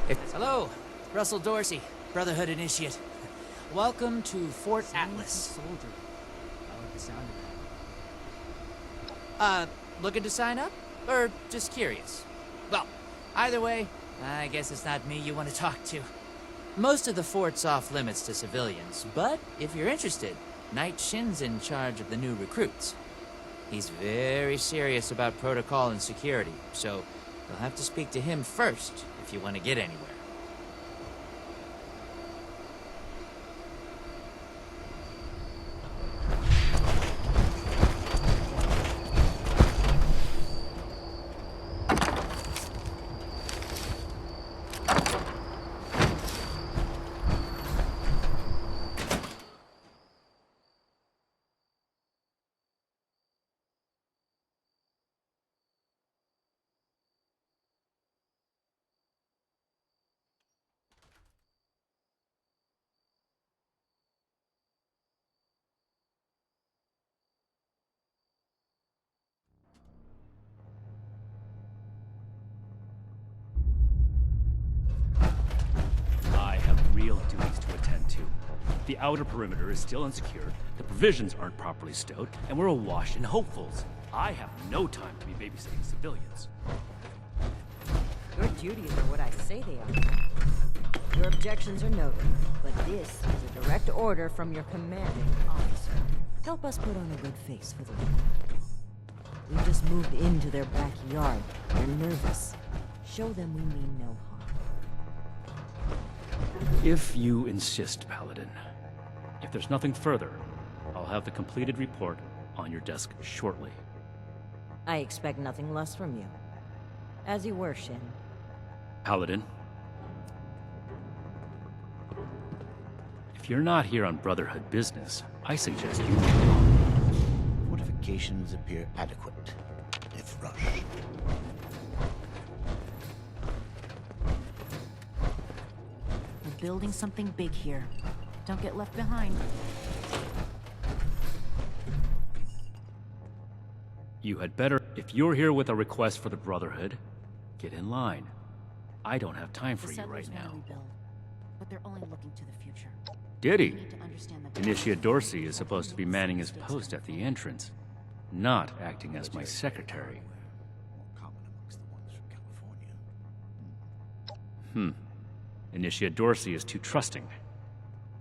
Hello, Russell Dorsey, Brotherhood Initiate. Welcome to Fort Atlas. Soldier. I like the sound of that. Looking to sign up? Or just curious? Well, either way, I guess it's not me you want to talk to. Most of the fort's off limits to civilians, but if you're interested, Knight Shin's in charge of the new recruits. He's very serious about protocol and security, so you'll have to speak to him first if you want to get anywhere. Real duties to attend to. The outer perimeter is still unsecured, the provisions aren't properly stowed, and we're awash in hopefuls. I have no time to be babysitting civilians. Your duties are what I say they are. Your objections are noted, but this is a direct order from your commanding officer. Help us put on a good face for the world. We just moved into their backyard. They're nervous. Show them we mean no harm. If you insist, Paladin. If there's nothing further, I'll have the completed report on your desk shortly. I expect nothing less from you. As you were, Shin. Paladin. If you're not here on Brotherhood business, I suggest you move on. Fortifications appear adequate, if rushed. Building something big here. Don't get left behind. You had better, if you're here with a request for the Brotherhood, get in line. I don't have time for you right now. Rebuild, but they're only looking to the future. Did We he? need to understand the Initiate Dorsey is supposed to be manning his post at the entrance, not acting as my secretary. More common amongst the ones from California. Initiate Dorsey is too trusting,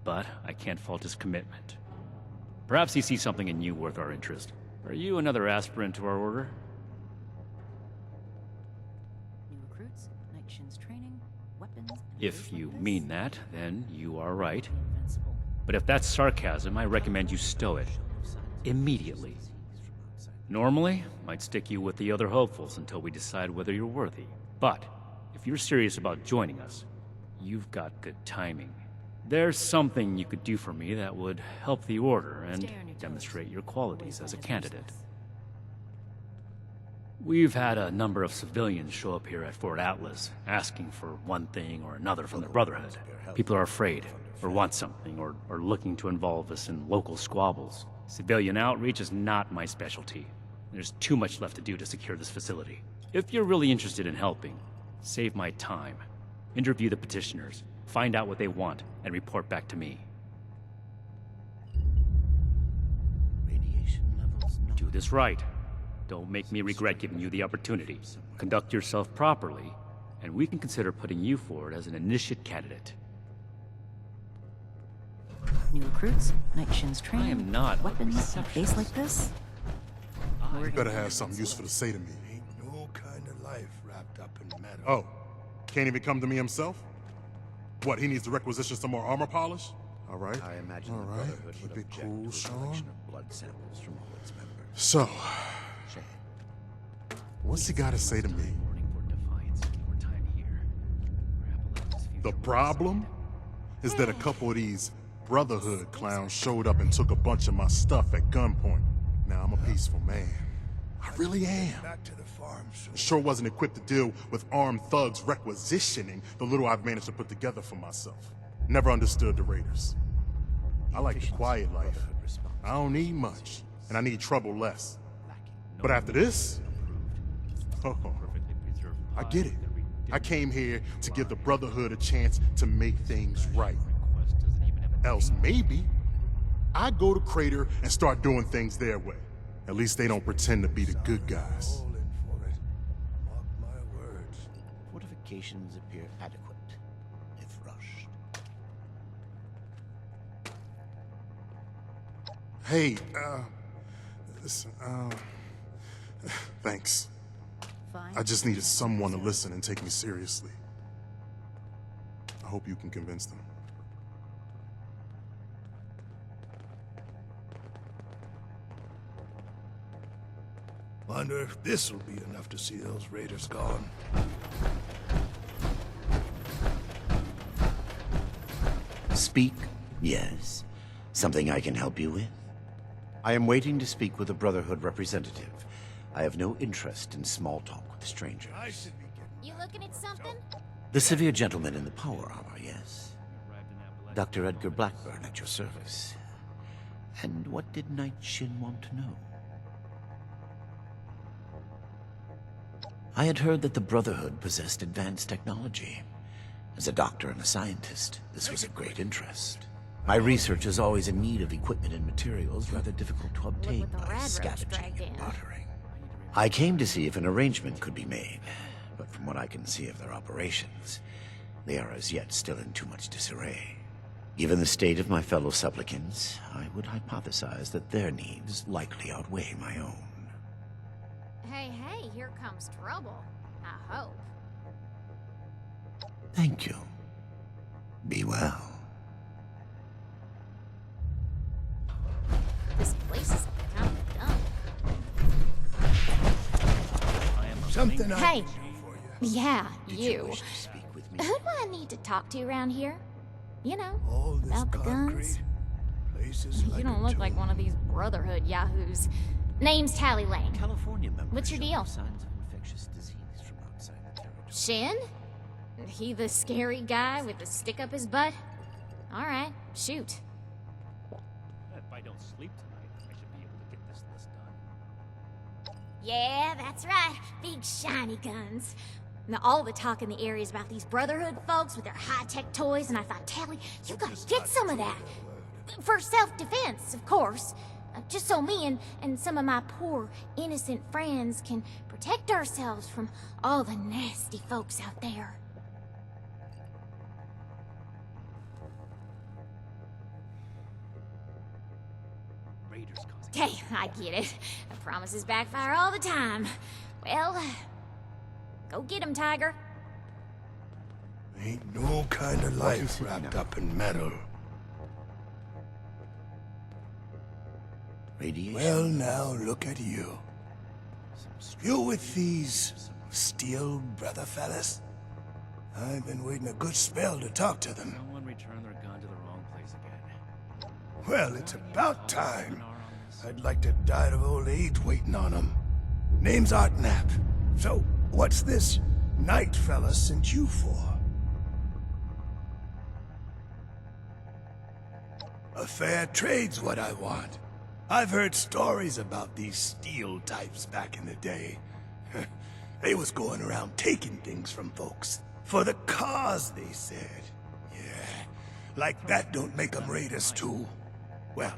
but I can't fault his commitment. Perhaps he sees something in you worth our interest. Are you another aspirant to our order? new recruits, Night Shin's training, weapons. and If things you like mean this. that, then you are right. Invincible. But if that's sarcasm, I recommend you stow it. Immediately. Normally, I'd stick you with the other hopefuls until we decide whether you're worthy. But, if you're serious about joining us, you've got good timing. There's something you could do for me that would help the Order and Stay on your toes. demonstrate your qualities as a Wasteland is candidate. useless. We've had a number of civilians show up here at Fort Atlas, asking for one thing or another from the Brotherhood. People are afraid, or want something, or are looking to involve us in local squabbles. Civilian outreach is not my specialty. There's too much left to do to secure this facility. If you're really interested in helping, save my time. Interview the petitioners, find out what they want, and report back to me. Radiation levels not Do this right. Don't make me regret giving you the opportunity. Conduct yourself properly, and we can consider putting you forward as an initiate candidate. New recruits, Night Shin's training. I am not a weapons, a receptionist. base like this. You better have something useful to say to me. Ain't no kind of life wrapped up in metal. Oh, can't even come to me himself? What, he needs to requisition some more armor polish? All right. I imagine All the right. Brotherhood would Keep it object cool, to a Sean. collection of blood samples from all its members. So, Shame. what's he got to say to me? Warning for defiance in your time here. The problem is that a couple of these Brotherhood clowns showed up and took a bunch of my stuff at gunpoint. Now I'm a peaceful man. I really am. Back to the farm soon. Sure wasn't equipped to deal with armed thugs requisitioning the little I've managed to put together for myself. Never understood the Raiders. I like the quiet life. I don't need much, and I need trouble less. But after this, oh, I get it. I came here to give the Brotherhood a chance to make things right. Else maybe I go to Crater and start doing things their way. At least they don't pretend to be the good guys. All in for it. Mark my words. Fortifications appear adequate, if rushed. Hey, listen, thanks. Fine. I just needed someone to listen and take me seriously. I hope you can convince them. Wonder if this'll be enough to see those raiders gone. Speak? Yes. Something I can help you with? I am waiting to speak with a Brotherhood representative. I have no interest in small talk with strangers. I should be getting... You looking at something? The severe gentleman in the power armor, yes. Dr. Edgar Blackburn at your service. And what did Knight Shin want to know? I had heard that the Brotherhood possessed advanced technology. As a doctor and a scientist, this was of great interest. My research is always in need of equipment and materials rather difficult to obtain what the by rad roach scavenging dragged and in. bartering. I came to see if an arrangement could be made, but from what I can see of their operations, they are as yet still in too much disarray. Given the state of my fellow supplicants, I would hypothesize that their needs likely outweigh my own. Hey, here comes trouble. I hope. Thank you. Be well. This place is kind of dumb. Something I Hey. can do for you. Yeah, Did you. wish to speak with me? Who do I need to talk to around here? You know, All this about the concrete, guns. places You like don't a look like tomb. one of these Brotherhood yahoos. Name's Tally Lane. California members What's your show deal? no signs of infectious disease from outside the territory. Shin? He the scary guy with the stick up his butt? Alright, shoot. If I don't sleep tonight, I should be able to get this list done. Yeah, that's right. Big shiny guns. Now, all the talk in the area is about these Brotherhood folks with their high-tech toys, and I thought, Tally, you gotta get some of that. For self-defense, of course. Just so me and some of my poor, innocent friends can protect ourselves from all the nasty folks out there. Raiders causing... Hey, I get it. The promises backfire all the time. Well, go get 'em, Tiger. Ain't no kind of life wrapped up in metal. Radiation. Well, now look at you. You with these steel brother fellas? I've been waiting a good spell to talk to them. Someone returned their gun to the wrong place again. Well, it's about time. I'd like to die of old age waiting on them. Name's Artnap. So, what's this Knight fella sent you for? A fair trade's what I want. I've heard stories about these steel types back in the day. They was going around taking things from folks. For the cause, they said. Yeah, like that don't make them raiders too. Well,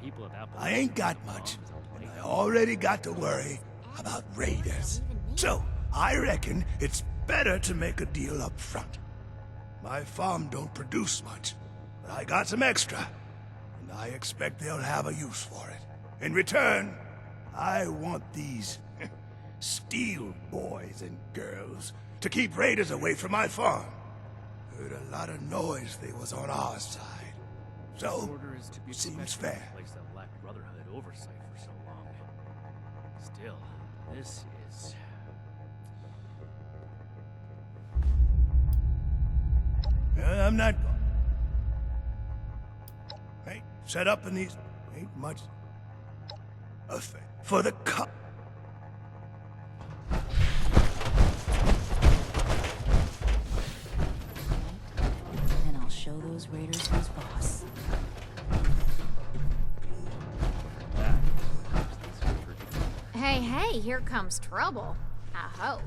I ain't got much, and I already got to worry about raiders. So, I reckon it's better to make a deal up front. My farm don't produce much, but I got some extra, and I expect they'll have a use for it. In return, I want these steel boys and girls to keep raiders away from my farm. Heard a lot of noise they was on our side. So, Order is to be seems protected fair. in a place that lacked Brotherhood oversight for so long. Still, this is... I'm not... Hey, set up in these... Ain't much... For the cup. Then I'll show those raiders who's boss. Hey, here comes trouble. I hope.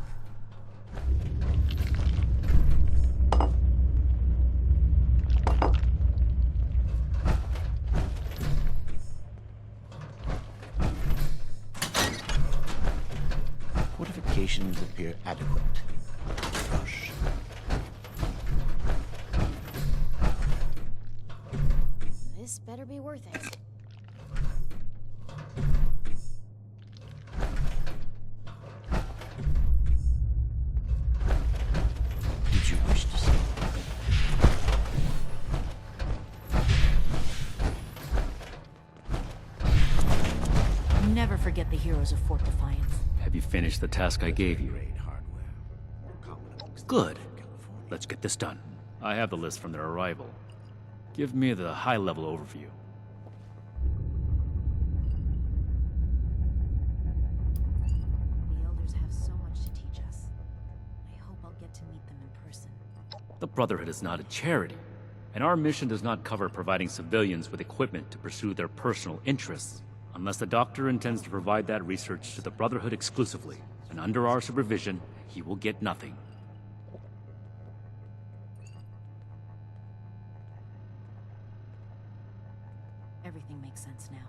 funds appear adequate. Rush. This better be worth it. Did you wish to see? Never forget the heroes of Fort Defiance. Have you finished the task I gave you? Good. Let's get this done. I have the list from their arrival. Give me the high-level overview. The elders have so much to teach us. I hope I'll get to meet them in person. The Brotherhood is not a charity, and our mission does not cover providing civilians with equipment to pursue their personal interests, unless the Doctor intends to provide that research to the Brotherhood exclusively, and under our supervision, he will get nothing. Everything makes sense now.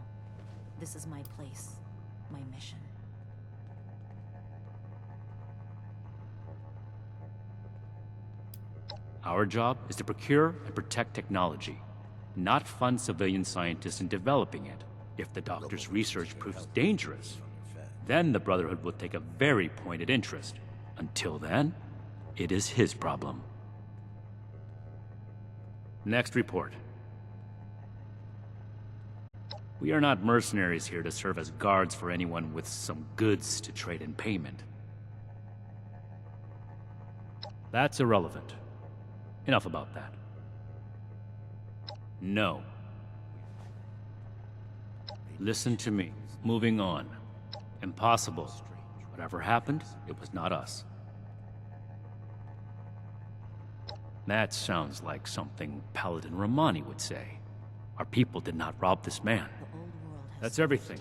This is my place, my mission. Our job is to procure and protect technology, not fund civilian scientists in developing it. If the Doctor's research proves dangerous, then the Brotherhood will take a very pointed interest. Until then, it is his problem. Next report. We are not mercenaries here to serve as guards for anyone with some goods to trade in payment. That's irrelevant. Enough about that. No. Listen to me. Moving on. Impossible. Whatever happened, it was not us. That sounds like something Paladin Romani would say. Our people did not rob this man. That's everything.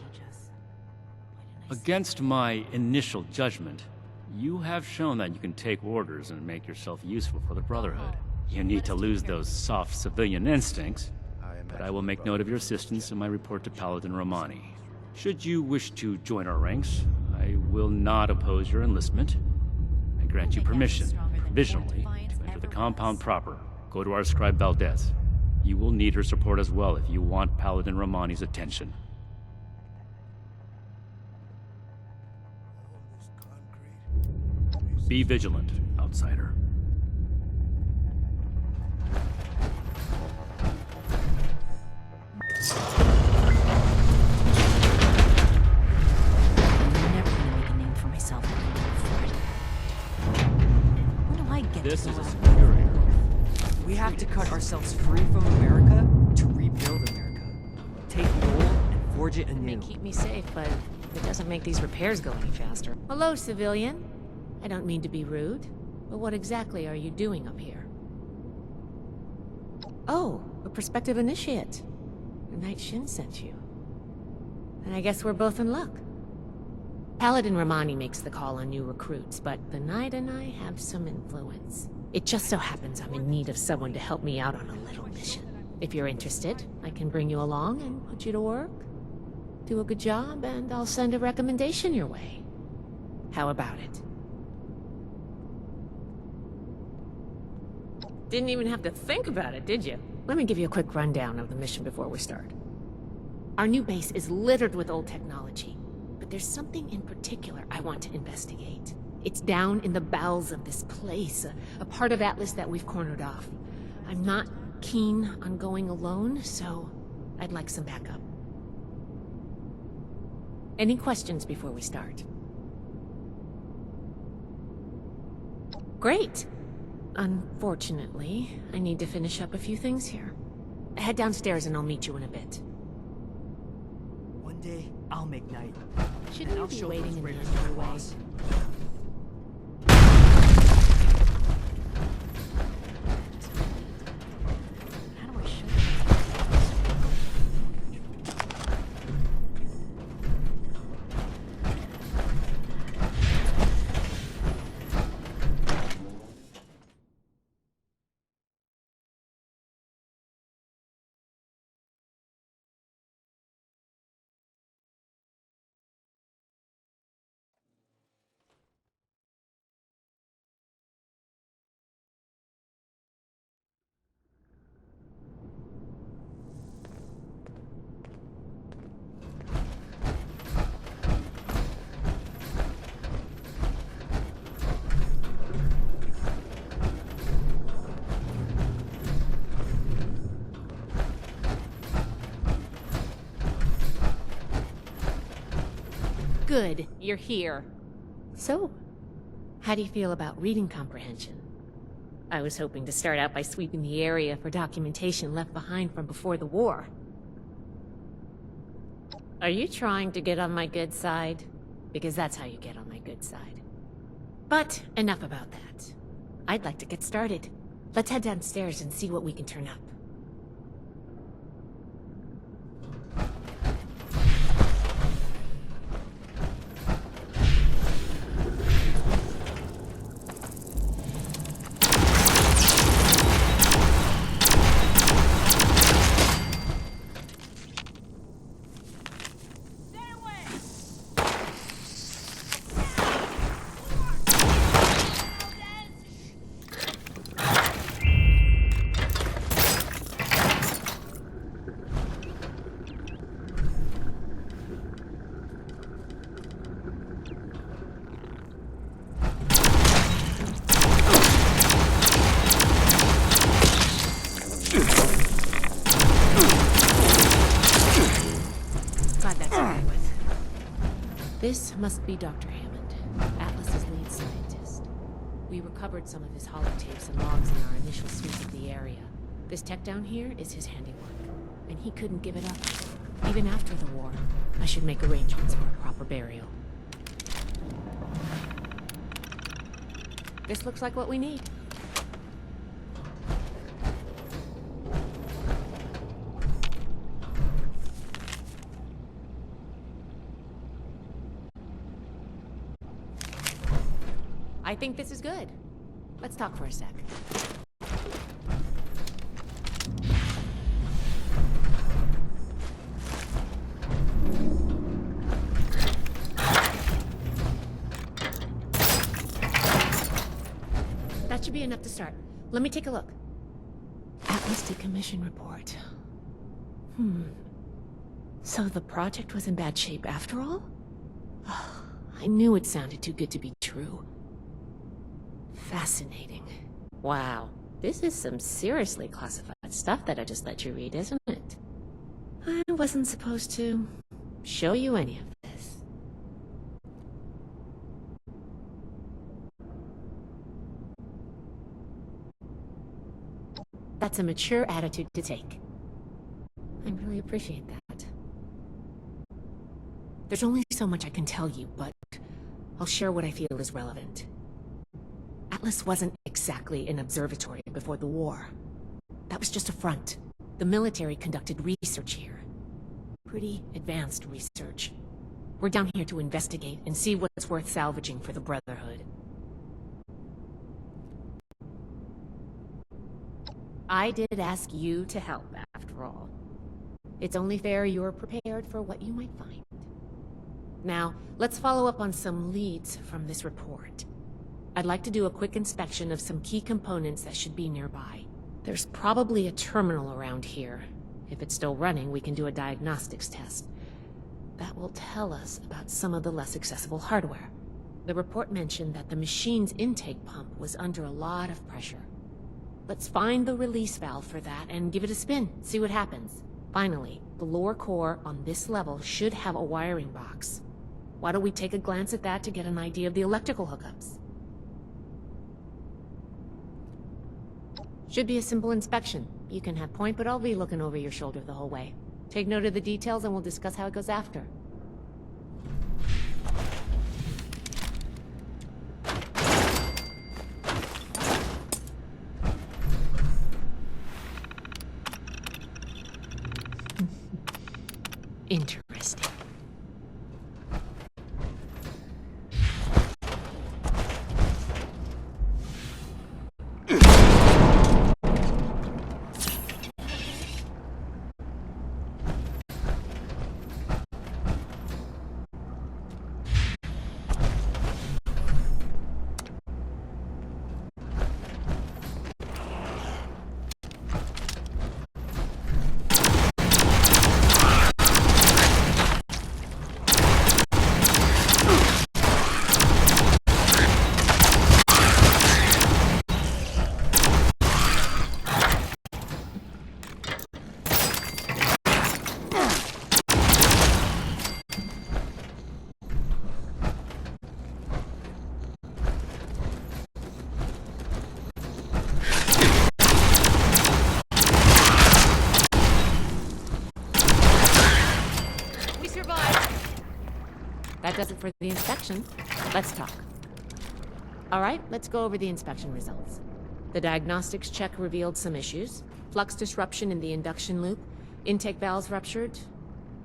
Against my initial judgment, you have shown that you can take orders and make yourself useful for the Brotherhood. You need to lose those soft civilian instincts, but I will make note of your assistance in my report to Paladin Romani. Should you wish to join our ranks, I will not oppose your enlistment. I grant you permission, provisionally, to enter the compound proper. Go to our scribe Valdez. You will need her support as well if you want Paladin Romani's attention. Be vigilant, outsider. I'm never gonna make a name for myself. When do I get This to is go a out? security. We have to cut ourselves free from America to rebuild America. Take the old and forge it It may anew. keep me safe, but it doesn't make these repairs go any faster. Hello, civilian. I don't mean to be rude, but what exactly are you doing up here? Oh, a prospective initiate. The Knight Shin sent you. And I guess we're both in luck. Paladin Romani makes the call on new recruits, but the Knight and I have some influence. It just so happens I'm in need of someone to help me out on a little mission. If you're interested, I can bring you along and put you to work. Do a good job, and I'll send a recommendation your way. How about it? Didn't even have to think about it, did you? Let me give you a quick rundown of the mission before we start. Our new base is littered with old technology, but there's something in particular I want to investigate. It's down in the bowels of this place, a part of Atlas that we've cornered off. I'm not keen on going alone, so I'd like some backup. Any questions before we start? Great! Unfortunately, I need to finish up a few things here. Head downstairs and I'll meet you in a bit. One day, I'll make night. Shouldn't And you I'll be show waiting those in the raiders entryway? their boss. How do I show you? Good, you're here. So, how do you feel about reading comprehension? I was hoping to start out by sweeping the area for documentation left behind from before the war. Are you trying to get on my good side? Because that's how you get on my good side. But enough about that. I'd like to get started. Let's head downstairs and see what we can turn up. This must be Dr. Hammond, Atlas's lead scientist. We recovered some of his holotapes and logs in our initial sweep of the area. This tech down here is his handiwork, and he couldn't give it up. Even after the war, I should make arrangements for a proper burial. This looks like what we need. I think this is good. Let's talk for a sec. That should be enough to start. Let me take a look. Atlas decommission report. So the project was in bad shape after all? I knew it sounded too good to be true. Fascinating. Wow, this is some seriously classified stuff that I just let you read, isn't it? I wasn't supposed to show you any of this. That's a mature attitude to take. I really appreciate that. There's only so much I can tell you, but I'll share what I feel is relevant. Atlas wasn't exactly an observatory before the war. That was just a front. The military conducted research here. Pretty advanced research. We're down here to investigate and see what's worth salvaging for the Brotherhood. I did ask you to help, after all. It's only fair you're prepared for what you might find. Now, let's follow up on some leads from this report. I'd like to do a quick inspection of some key components that should be nearby. There's probably a terminal around here. If it's still running, we can do a diagnostics test. That will tell us about some of the less accessible hardware. The report mentioned that the machine's intake pump was under a lot of pressure. Let's find the release valve for that and give it a spin, see what happens. Finally, the lower core on this level should have a wiring box. Why don't we take a glance at that to get an idea of the electrical hookups? Should be a simple inspection. You can have point, but I'll be looking over your shoulder the whole way. Take note of the details and we'll discuss how it goes after. Interesting. That does it for the inspection. Let's talk. All right, let's go over the inspection results. The diagnostics check revealed some issues. Flux disruption in the induction loop, intake valves ruptured,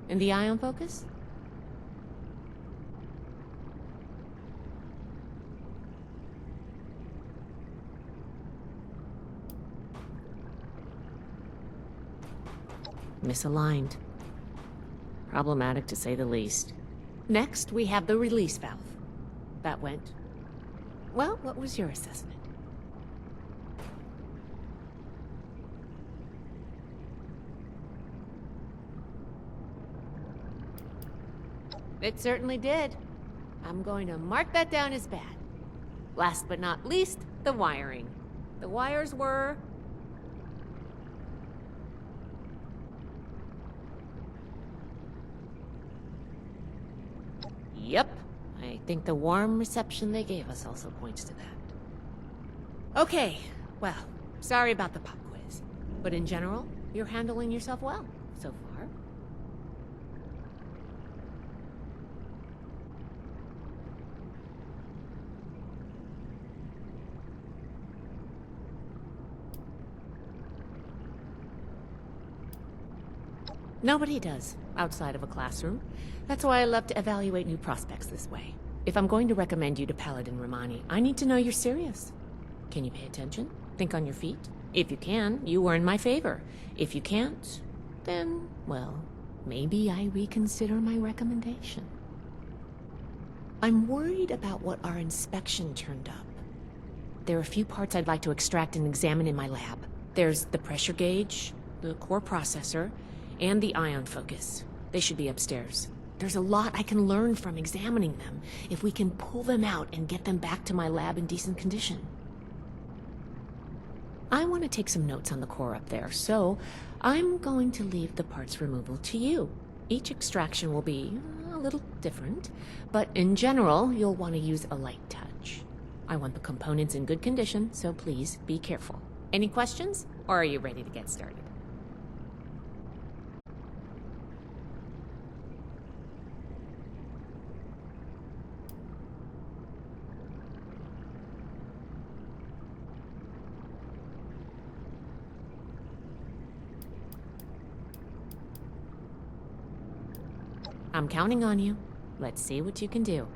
and the ion focus? Misaligned. Problematic to say the least. Next, we have the release valve. That went... Well, what was your assessment? It certainly did. I'm going to mark that down as bad. Last but not least, the wiring. The wires were... Yep. I think the warm reception they gave us also points to that. Okay, well, sorry about the pop quiz. But in general, you're handling yourself well so far. Nobody does, outside of a classroom. That's why I love to evaluate new prospects this way. If I'm going to recommend you to Paladin Romani, I need to know you're serious. Can you pay attention? Think on your feet? If you can, you earn my favor. If you can't, then, well, maybe I reconsider my recommendation. I'm worried about what our inspection turned up. There are a few parts I'd like to extract and examine in my lab. There's the pressure gauge, the core processor, and the ion focus. They should be upstairs. There's a lot I can learn from examining them if we can pull them out and get them back to my lab in decent condition. I want to take some notes on the core up there, so I'm going to leave the parts removal to you. Each extraction will be a little different, but in general, you'll want to use a light touch. I want the components in good condition, so please be careful. Any questions, or are you ready to get started? I'm counting on you. Let's see what you can do.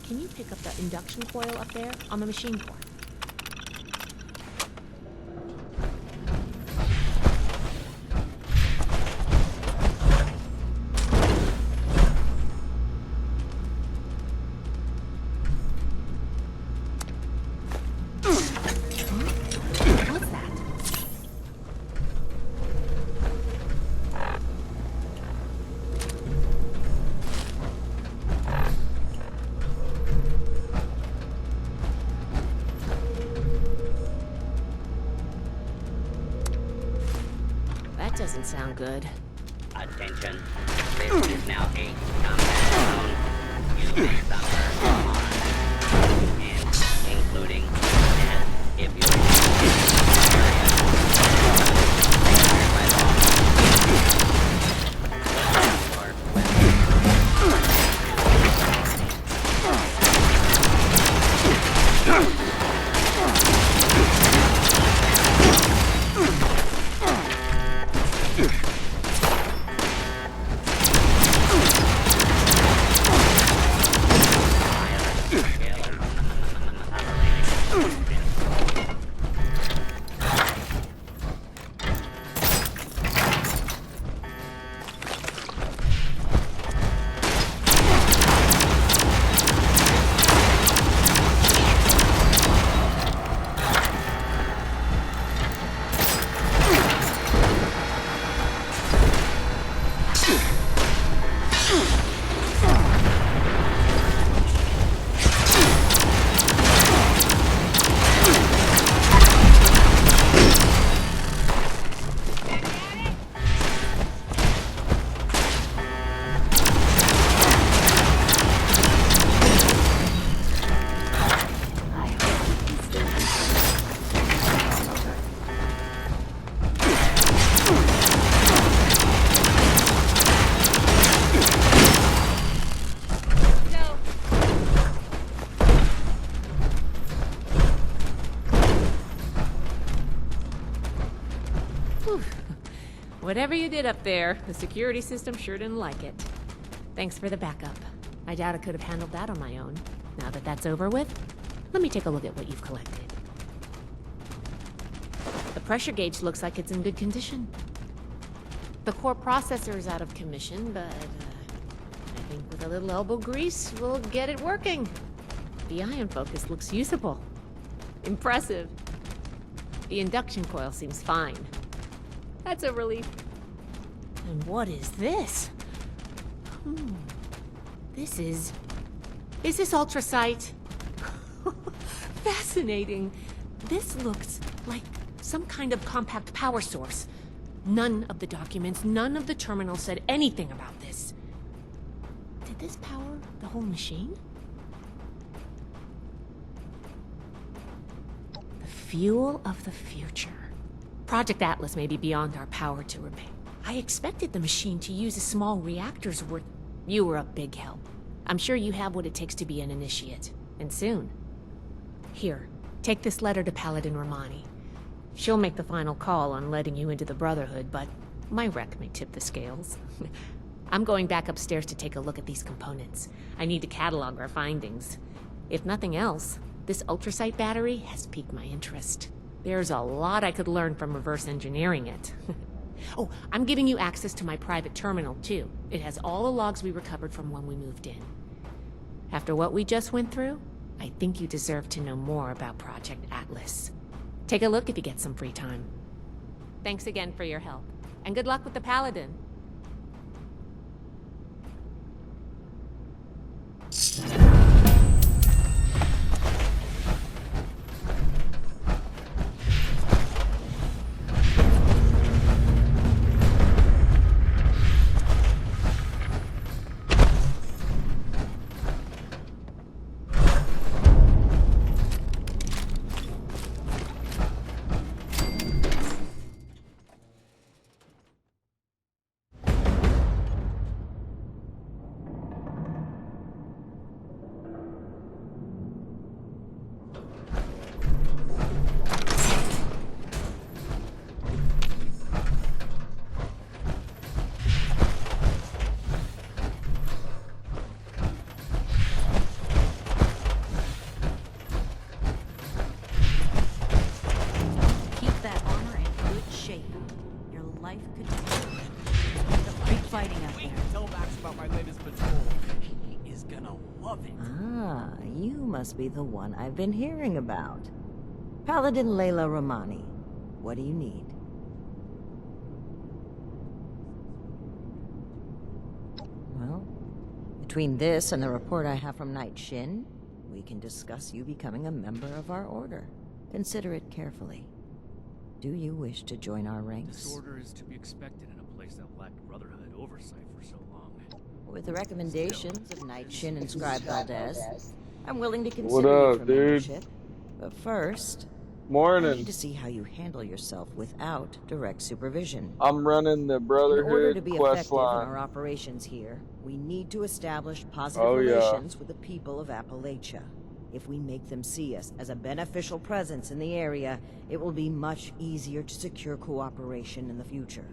can you pick up the induction coil up there on the machine port? Doesn't sound good. Attention. This is now a combat zone. You may suffer harm, and including death if you remain in the area. By law. Whatever you did up there, the security system sure didn't like it. Thanks for the backup. I doubt I could have handled that on my own. Now that that's over with, let me take a look at what you've collected. The pressure gauge looks like it's in good condition. The core processor is out of commission, but I think with a little elbow grease, we'll get it working. The ion focus looks usable. Impressive. The induction coil seems fine. That's a relief. And what is this? This is ultrasight. Fascinating. This looks like some kind of compact power source. None of the documents, none of the terminals said anything about this. Did this power the whole machine? The fuel of the future. Project Atlas may be beyond our power to repair. I expected the machine to use a small reactor's worth. You were a big help. I'm sure you have what it takes to be an initiate. And soon. Here, take this letter to Paladin Romani. She'll make the final call on letting you into the Brotherhood, but my wreck may tip the scales. I'm going back upstairs to take a look at these components. I need to catalog our findings. If nothing else, this ultrasight battery has piqued my interest. There's a lot I could learn from reverse engineering it. Oh, I'm giving you access to my private terminal, too. It has all the logs we recovered from when we moved in. After what we just went through, I think you deserve to know more about Project Atlas. Take a look if you get some free time. Thanks again for your help, and good luck with the Paladin. life could be. Keep fighting out there. Tell Max about my latest patrol. He is gonna love it. Ah, you must be the one I've been hearing about. Paladin Layla Romani. What do you need? Well, between this and the report I have from Knight Shin, we can discuss you becoming a member of our order. Consider it carefully. Do you wish to join our ranks? Disorder is to be expected in a place that lacked Brotherhood oversight for so long. With the recommendations of Knight Shin and Scribe Valdez, I'm willing to consider What you up, for dude? membership. But first, I Morning. need to see how you handle yourself without direct supervision. I'm running the In order to Brotherhood be effective in our Questline. operations here, we need to establish positive Oh, yeah. relations with the people of Appalachia. If we make them see us as a beneficial presence in the area, it will be much easier to secure cooperation in the future.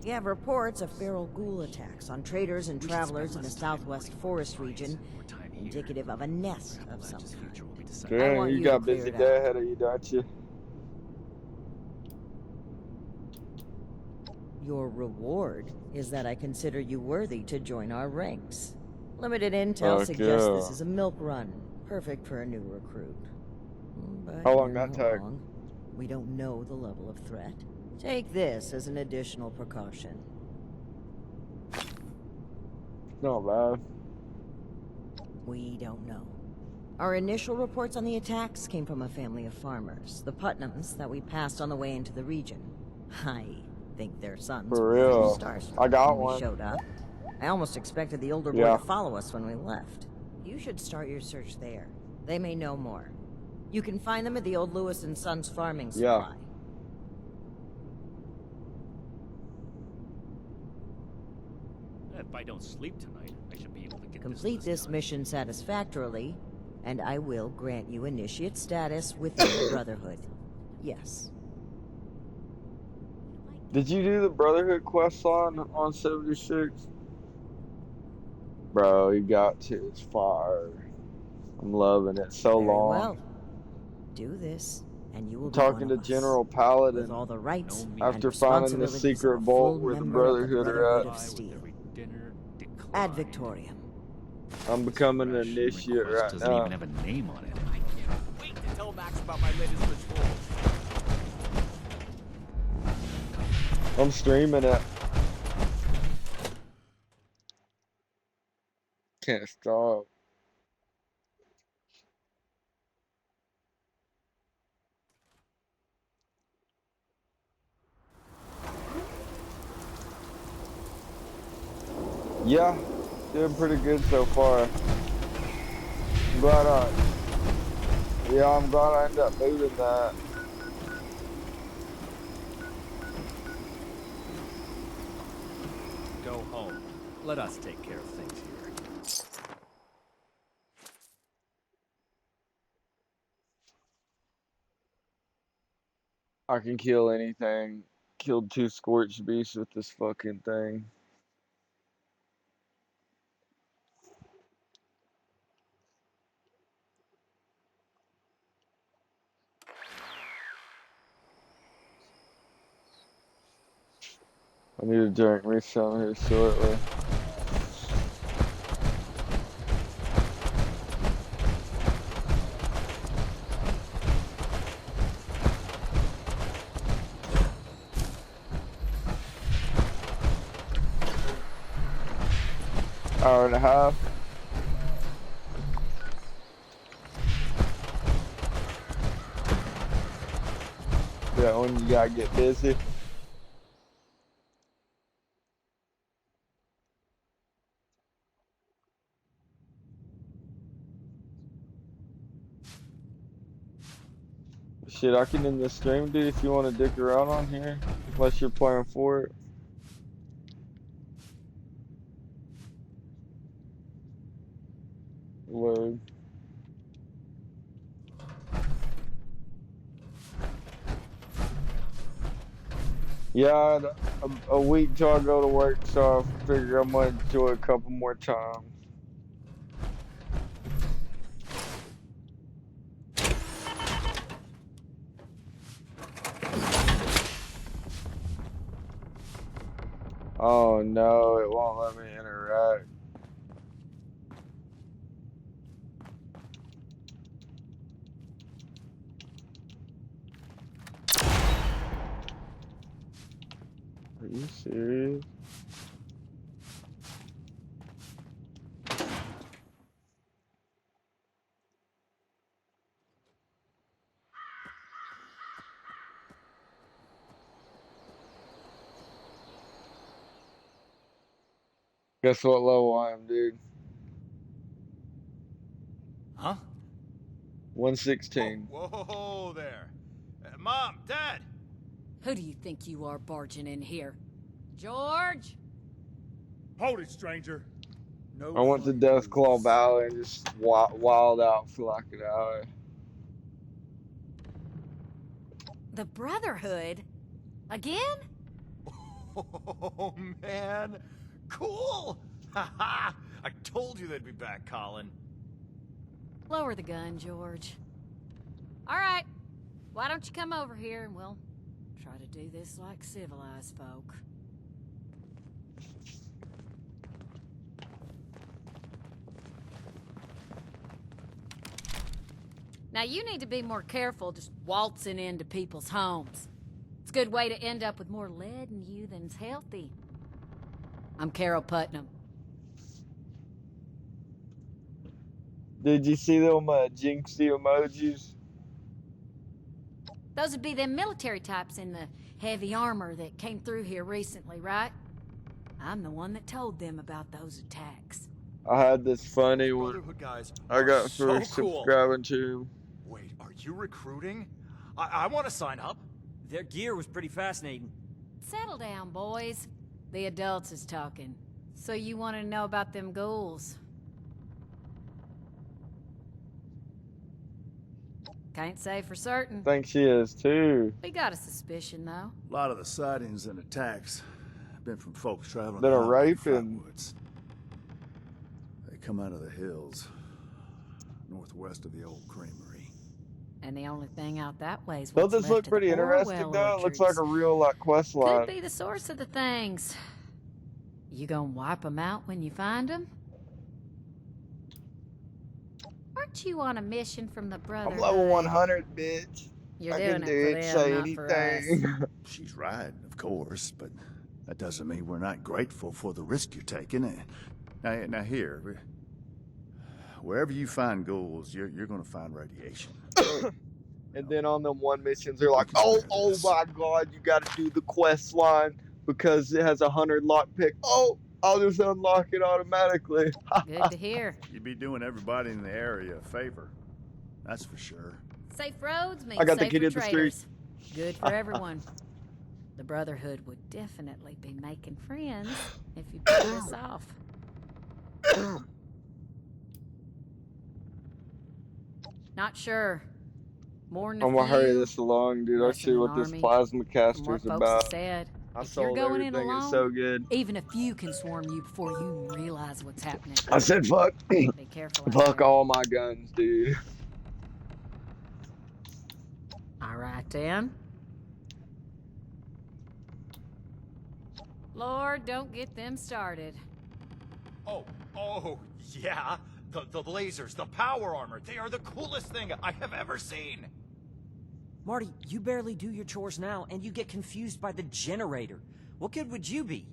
We have reports of feral ghoul attacks on traders and travelers in the southwest forest region, indicative of a nest of some kind. I Dang, want you you got to clear busy it day out. ahead of you, don't you? Your reward is that I consider you worthy to join our ranks. Limited intel Fuck suggests yeah. this is a milk run, perfect for a new recruit. But How long you're that take? wrong. We don't know the level of threat. Take this as an additional precaution. Not bad. We don't know. Our initial reports on the attacks came from a family of farmers, the Putnams, that we passed on the way into the region. I think their sons For were real. starstruck I got when we one. showed up. I almost expected the older boy Yeah. to follow us when we left. You should start your search there. They may know more. You can find them at the old Lewis and Sons farming Yeah. supply. If I don't sleep tonight, I should be able to get Complete this this list done. mission satisfactorily, and I will grant you initiate status within the Brotherhood. Yes. Did you do the Brotherhood Questline on 76? Bro, you got to. It's fire. I'm loving it. So Very long. well. Do this, and you will I'm be one talking to of us, General with Paladin all the rights and after finding the responsibilities secret of a vault full where the member of Brotherhood are Brotherhood at. of Steel. Every dinner declined. Ad Victoriam. I'm becoming an Ration initiate request right doesn't now. even have a name on it. I can't wait to tell Max about my latest patrol. I'm streaming it. Can't stop. Yeah, doing pretty good so far. I'm glad I'm glad I ended up moving that. Go home. Let us take care of things here. I can kill anything. Killed 2 scorched beasts with this fucking thing. I need to drink me some here shortly. Hour and a half. That one you gotta get busy. Shit, I can end the stream, dude, if you want to dick around on here. Unless you're playing for it. Load. Yeah, a week till I go to work, so I figure I'm gonna enjoy a couple more times. Oh no, it won't let me interact. Are you serious? Guess what level I am, dude? Huh? 116. Whoa there. Mom, Dad! Who do you think you are barging in here? George? Hold it, stranger. I went to Deathclaw Valley and just wild out for like an hour. The Brotherhood? Again? Oh, man. Cool! Haha! I told you they'd be back, Colin. Lower the gun, George. All right. Why don't you come over here and we'll try to do this like civilized folk. Now you need to be more careful just waltzing into people's homes. It's a good way to end up with more lead in you than's healthy. I'm Carol Putnam. Did you see them jinxie emojis? Those would be them military types in the heavy armor that came through here recently, right? I'm the one that told them about those attacks. I had this funny one. Brotherhood guys I got so through cool. subscribing to him. Wait, are you recruiting? I want to sign up. Their gear was pretty fascinating. Settle down, boys. The adults is talking. So you want to know about them ghouls? Can't say for certain. Think she is too. We got a suspicion, though. A lot of the sightings and attacks have been from folks traveling That are out in the raping. flatwoods. They come out of the hills, northwest of the old creamery. And the only thing out that way is Don't what's this left look of pretty the interesting Orwell though? It looks orchards. like a real like quest Could line. be the source of the things. You gonna wipe them out when you find them? Aren't you on a mission from the Brotherhood? I'm level 100, bitch. You're I doing can it do for it, them, say not for us. anything. She's right, of course, but that doesn't mean we're not grateful for the risk you're taking. Now here, wherever you find ghouls, you're gonna find radiation. And then on them one missions, they're like, oh my god, you gotta do the quest line because it has 100 lockpick. Oh, I'll just unlock it automatically. Good to hear. You'd be doing everybody in the area a favor, that's for sure. Safe roads mean I got the safer kid in the traders. street. Good for everyone. The Brotherhood would definitely be making friends if you put this off. Not sure. More than a I'm gonna hurry few, this along, dude. I'll less show you than what an this army. plasma From what caster's folks about. have said, I if you're sold going in everything. alone, It's so good. even a few can swarm you before you realize what's happening. I said, fuck. Be careful. out Fuck there. all my guns, dude. All right, then. Lord, don't get them started. Oh, yeah. The lasers, the power armor, they are the coolest thing I have ever seen. Marty, you barely do your chores now, and you get confused by the generator. What good would you be?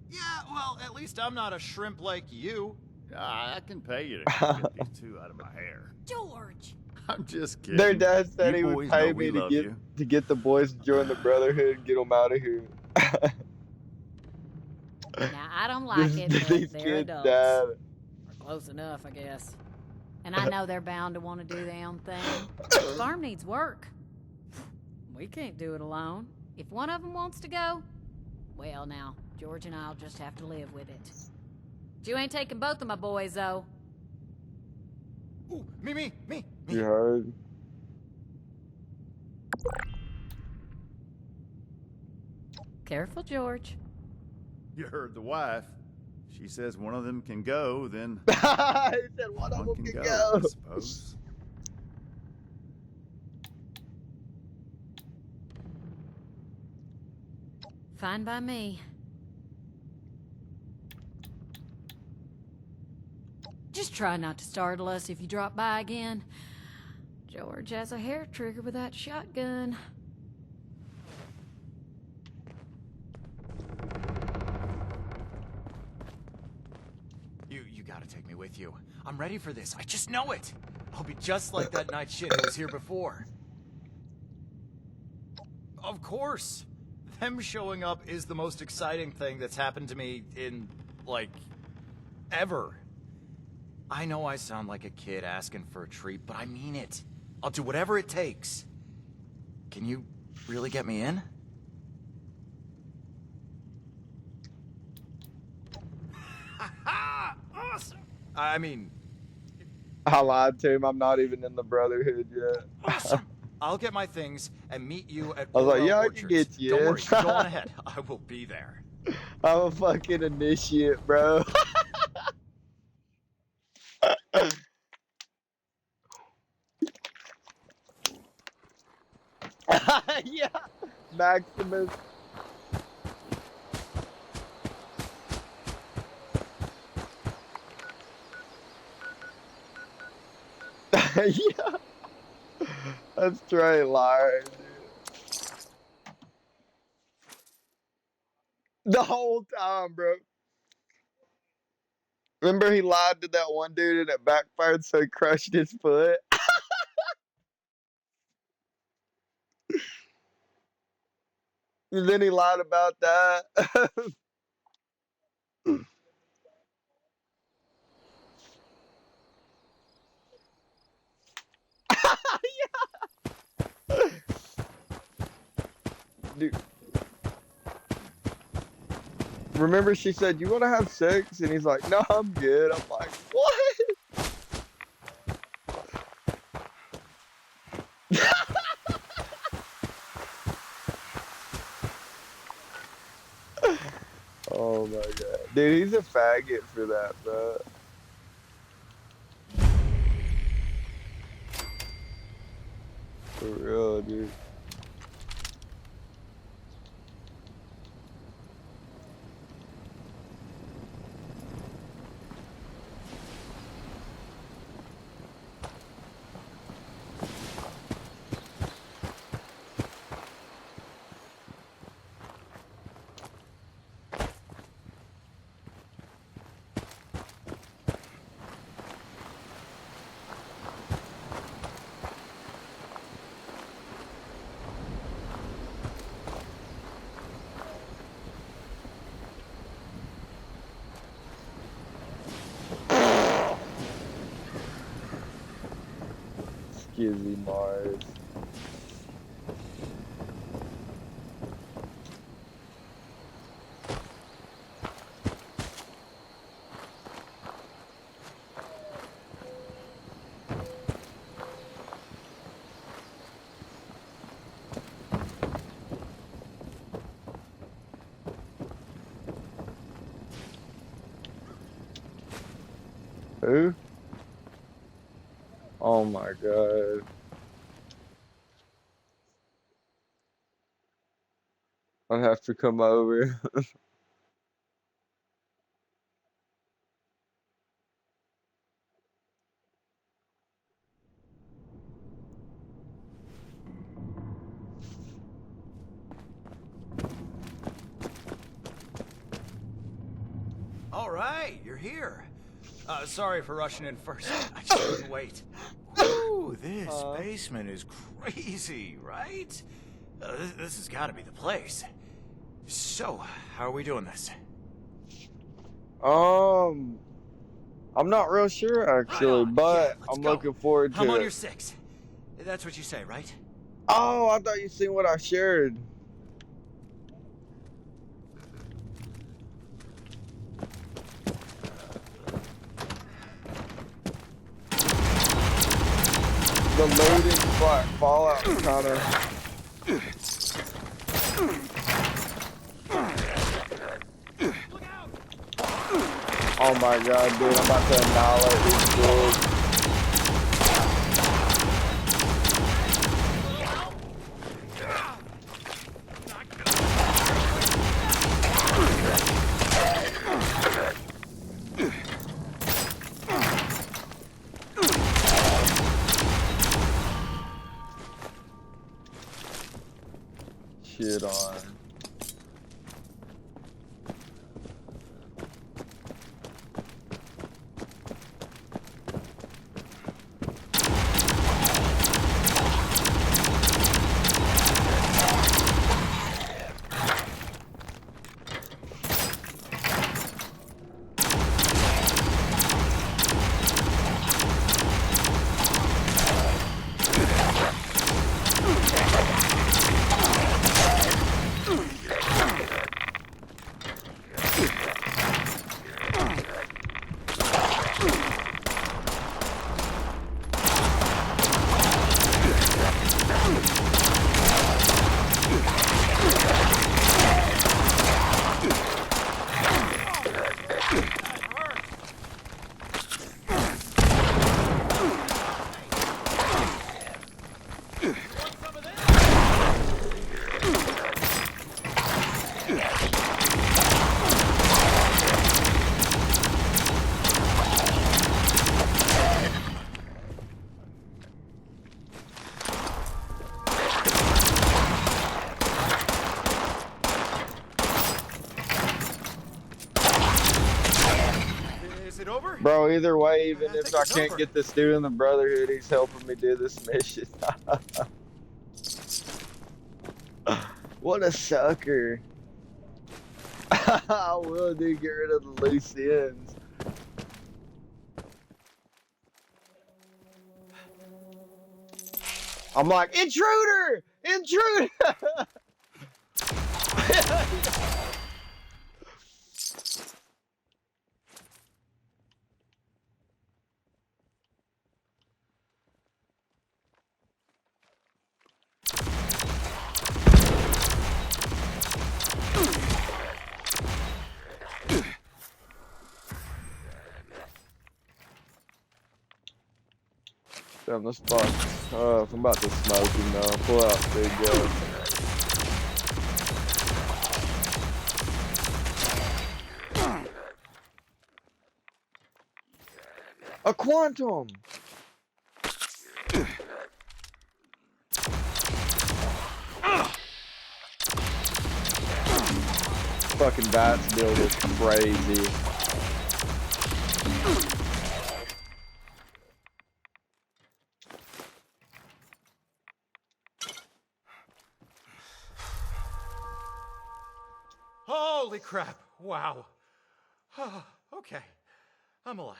Yeah, well, at least I'm not a shrimp like you. I can pay you to get these two out of my hair. George! I'm just kidding. Their dad said You he would boys pay know we me love to you. get the boys to join the Brotherhood and get them out of here. Now, I don't like it, but These they're kids' adults. dad. Or close enough, I guess. And I know they're bound to want to do their own thing. The farm needs work. We can't do it alone. If one of them wants to go, well, now, George and I'll just have to live with it. But you ain't taking both of my boys, though. Ooh, me. You heard? Careful, George. You heard the wife. She says one of them can go, then He said one of them can can go, I go. suppose. Fine by me. try not to startle us if you drop by again. George has a hair trigger with that shotgun. You gotta take me with you. I'm ready for this. I just know it. I'll be just like that night shit who was here before. Of course. Them showing up is the most exciting thing that's happened to me in, like, ever. I know I sound like a kid asking for a treat, but I mean it. I'll do whatever it takes. Can you really get me in? Awesome. I mean... I lied to him. I'm not even in the Brotherhood yet. Awesome. I'll get my things and meet you at I was like, Orwell yeah, I Orchards. can get you Don't in. worry, go on ahead. I will be there. I'm a fucking initiate, bro. Yeah, Maximus. Yeah, that's straight lying, dude. The whole time, bro. Remember he lied to that one dude and it backfired, so he crushed his foot? And then he lied about that. Yeah. Dude. Remember she said, you want to have sex? And he's like, no, I'm good. I'm like, what? Oh my god. Dude, he's a faggot for that, bro. For real, dude. TxE Mars. Who? Oh my god. I'll have to come over. All right, you're here. Sorry for rushing in first. I just couldn't wait. Ooh, this basement is crazy, right? This has got to be the place. So, how are we doing this? I'm not real sure actually, but I'm looking forward to it. I'm on your 6. That's what you say, right? Oh, I thought you seen what I shared. The loading spot Fallout kind of. Oh my god, dude, I'm about to annihilate these dudes. shit on. Bro, either way, even if I can't get this dude in the Brotherhood, he's helping me do this mission. What a sucker. I will do get rid of the loose ends. I'm like, intruder! Intruder! Damn, this fuck. I'm about to smoke him now. Pull out, big gun. A quantum! Fucking VATS build is crazy. Holy crap, wow. Okay, I'm alive.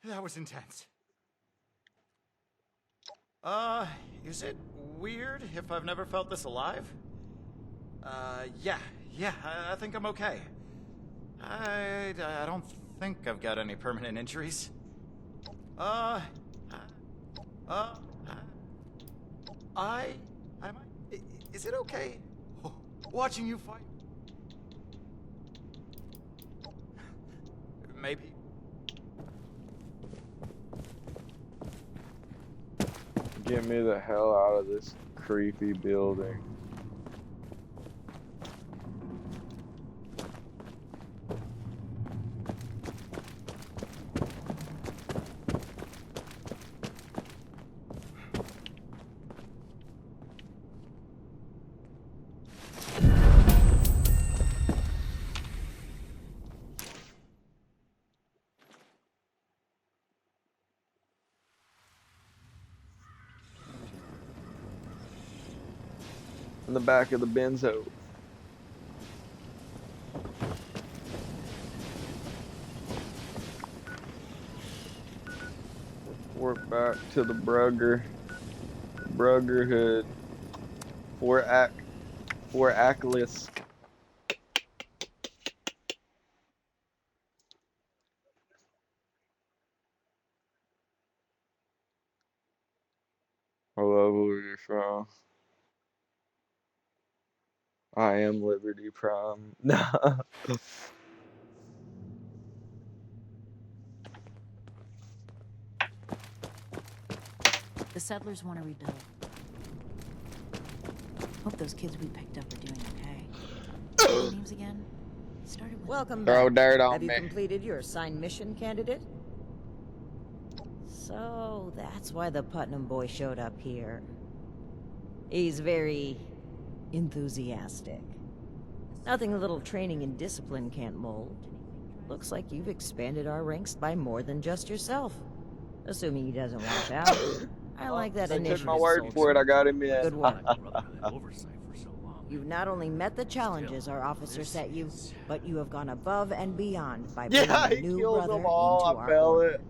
That was intense. Is it weird if I've never felt this alive? Yeah, I think I'm okay. I don't think I've got any permanent injuries. Is it okay watching you fight? Maybe. Get me the hell out of this creepy building. In the back of the benzo. Work back to the Brotherhood. For Ackless. I love where you're from. I am Liberty Prime. Nah. The settlers want to rebuild. Hope those kids we picked up are doing okay. What are their names again? Started with Welcome Throw back. dirt on Have me. you completed your assigned mission, candidate? So that's why the Putnam boy showed up here. He's very enthusiastic. Nothing a little training and discipline can't mold. Looks like you've expanded our ranks by more than just yourself. Assuming he doesn't wash out. I like that They initiative. took my word for it. I got him in. Good work. You've not only met the challenges our officer set you, but you have gone above and beyond by bringing Yeah, a he new kills brother them all. into I our felt order. it.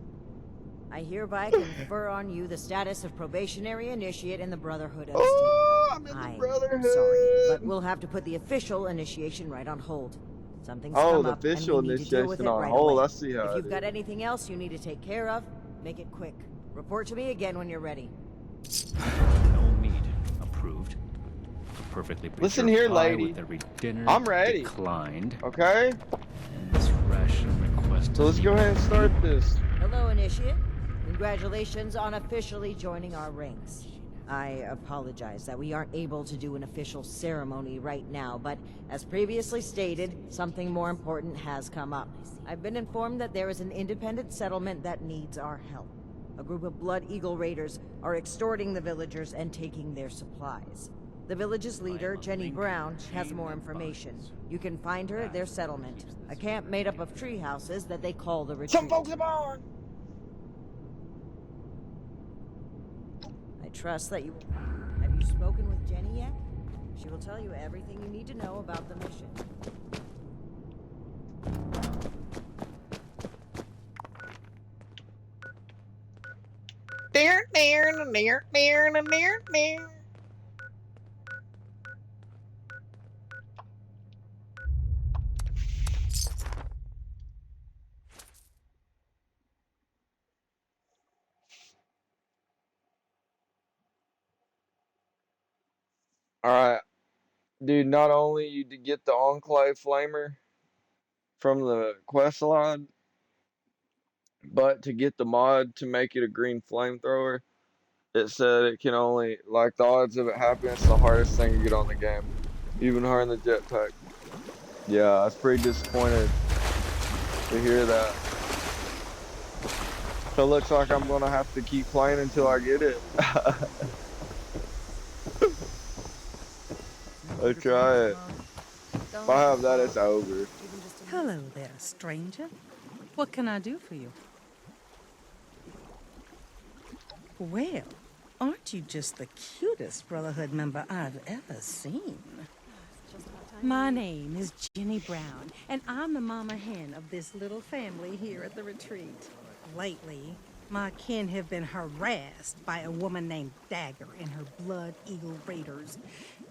I hereby confer on you the status of probationary initiate in the Brotherhood of Oh, Steel. I'm in the I'm Brotherhood. sorry, but we'll have to put the official initiation right on hold. Something's come the up, and official we need to deal with it initiation on right hold. away. I see how If it you've got is. anything else you need to take care of, make it quick. Report to me again when you're ready. No meat approved. Perfectly Listen prepared here, pie lady. with every dinner I'm ready. declined. Okay? And this ration request. So let's go ahead and start this. Hello, Initiate. Congratulations on officially joining our ranks. I apologize that we aren't able to do an official ceremony right now, but as previously stated, something more important has come up. I've been informed that there is an independent settlement that needs our help. A group of Blood Eagle raiders are extorting the villagers and taking their supplies. The village's leader, Jenny Brown, has more information. You can find her at their settlement, a camp made up of tree houses that they call the retreat. Some folks are born. I trust that you... Have you spoken with Jenny yet? She will tell you everything you need to know about the mission. Alright. Dude, not only you to get the Enclave Flamer from the Questline, but to get the mod to make it a green flamethrower, it said it can only, like, the odds of it happening, it's the hardest thing to get on the game. Even harder than the jetpack. Yeah, I was pretty disappointed to hear that. So it looks like I'm gonna have to keep playing until I get it. Let's try it. If I have that, it's over. Hello there, stranger. What can I do for you? Well, aren't you just the cutest Brotherhood member I've ever seen? My name is Jenny Brown, and I'm the mama hen of this little family here at the retreat. Lately, my kin have been harassed by a woman named Dagger and her Blood Eagle raiders.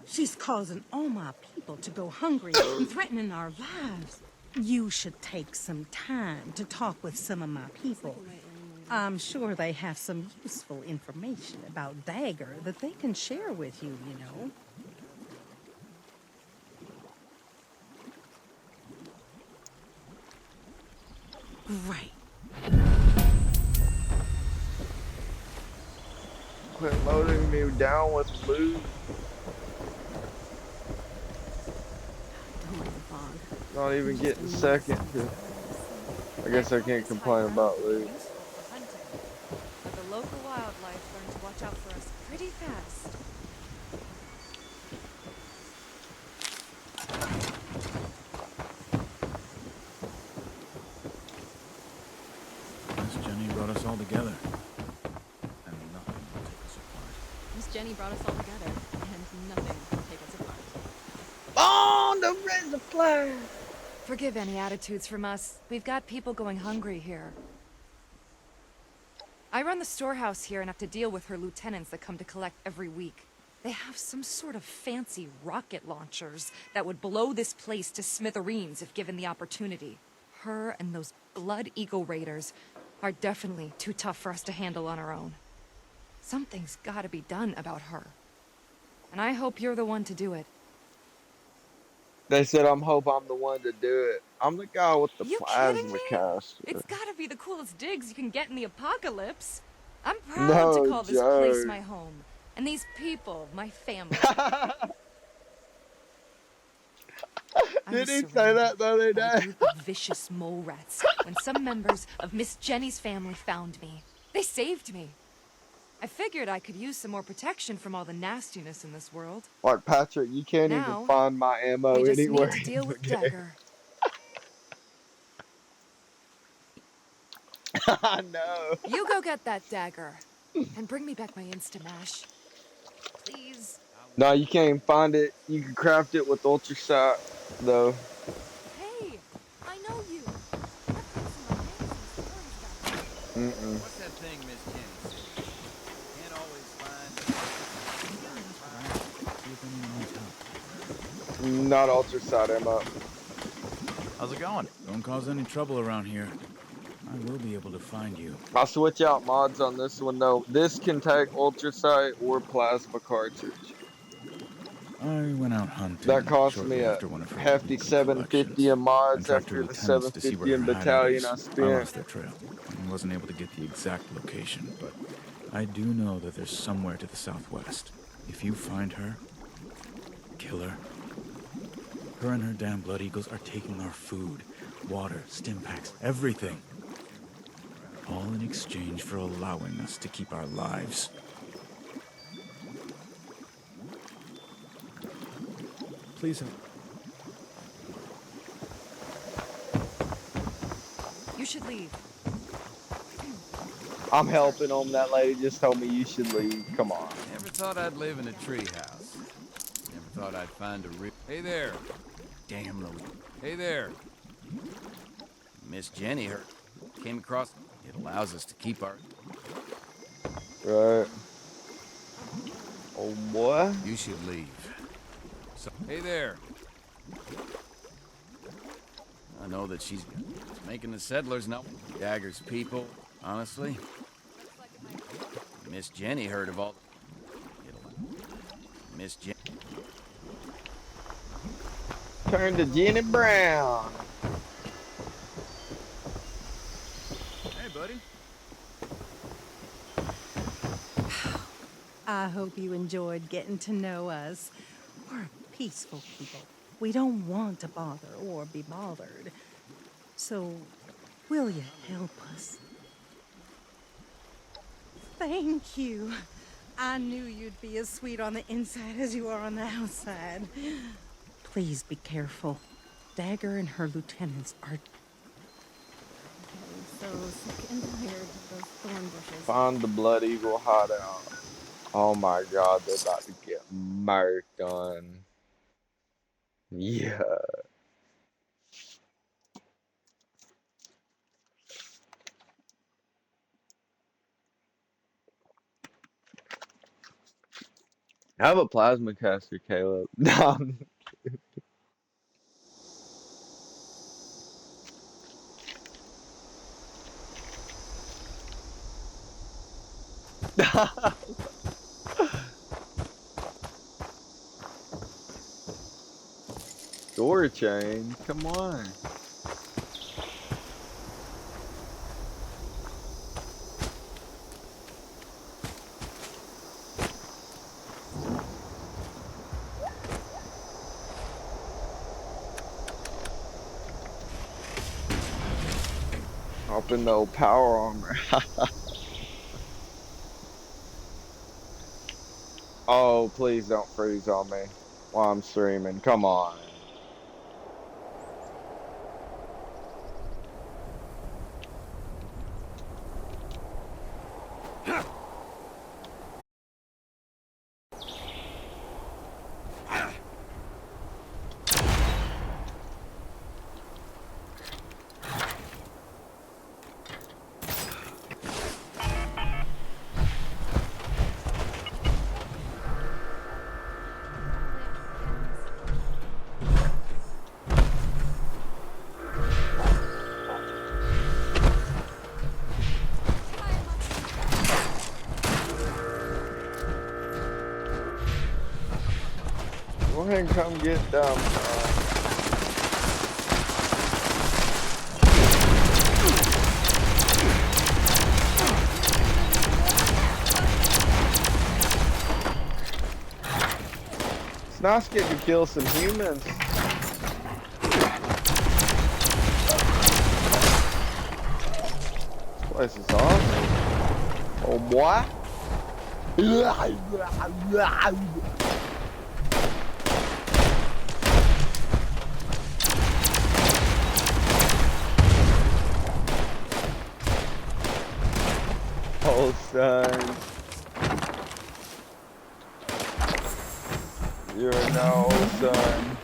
She's causing all my people to go hungry and threatening our lives. You should take some time to talk with some of my people. I'm sure they have some useful information about Dagger that they can share with you, you know. Great. Quit loading me down with loot. Not even getting second. I guess I can't complain about loot. But the local wildlife learned to watch out for us pretty fast. Miss Jenny brought us all together. And nothing will take us apart. Miss Jenny brought us all together, and nothing will take us apart. On the reservoir! Forgive any attitudes from us. We've got people going hungry here. I run the storehouse here and have to deal with her lieutenants that come to collect every week. They have some sort of fancy rocket launchers that would blow this place to smithereens if given the opportunity. Her and those Blood Eagle raiders are definitely too tough for us to handle on our own. Something's gotta be done about her. And I hope you're the one to do it. They said hope I'm the one to do it. I'm the guy with the You plasma kidding me? caster. It's gotta be the coolest digs you can get in the apocalypse. I'm proud to call this place joke. my home. And these people, my family. Did he say that the other by a day? group of vicious mole rats when some members of Miss Jenny's family found me. They saved me. I figured I could use some more protection from all the nastiness in this world. Like, Patrick, you can't Now, even find my ammo we just anywhere need to deal in the with game. Dagger. I know. You go get that dagger and bring me back my Instamash. Please. No, you can't even find it. You can craft it with ultrasight, though. Hey, I know you. Mm-mm. What's that thing Miss Jenny said? Can't always find... Not ultrasight ammo. How's it going? Don't cause any trouble around here. I will be able to find you. I'll switch out mods on this one, though. This can take ultrasight or plasma cartridge. I went out hunting. That cost me a after one of her hefty $750 in mods after the $750 in battalion I spent. I lost their trail and wasn't able to get the exact location, but I do know that there's somewhere to the southwest. If you find her, kill her. Her and her damn blood eagles are taking our food, water, stim packs, everything. All in exchange for allowing us to keep our lives. Please help. You should leave. I'm helping them. That lady just told me you should leave. Come on. Never thought I'd live in a treehouse. Never thought I'd find a real... Hey there. Damn load. Hey there. Miss Jenny, her came across... It allows us to keep our... Right. Oh, boy. You should leave. So, hey there. I know that she's making the settlers know. Dagger's people, honestly. Miss Jenny heard of all... Miss Jenny... Turn to Jenny Brown. Hey, buddy. I hope you enjoyed getting to know us. We're peaceful people. We don't want to bother or be bothered. So, will you help us? Thank you. I knew you'd be as sweet on the inside as you are on the outside. Please be careful. Dagger and her lieutenants are... So sick and tired of those thorn bushes. Find the Blood Eagle hideout. Oh my god, they're about to get murked on. Yeah. I have a plasma caster, Caleb. No, I'm kidding. Door chain, come on. Hop in the old power armor. Oh, please don't freeze on me while I'm streaming. Come on. Go ahead and come get them. It's nice getting to kill some humans. This place is awesome. Oh boy. Oh, son. You're no son.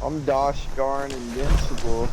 I'm dosh darn invincible.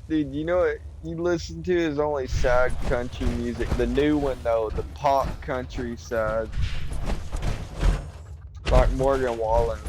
Dude, you know what you listen to is only sad country music. The new one though, the pop country sad. Like Morgan Wallen.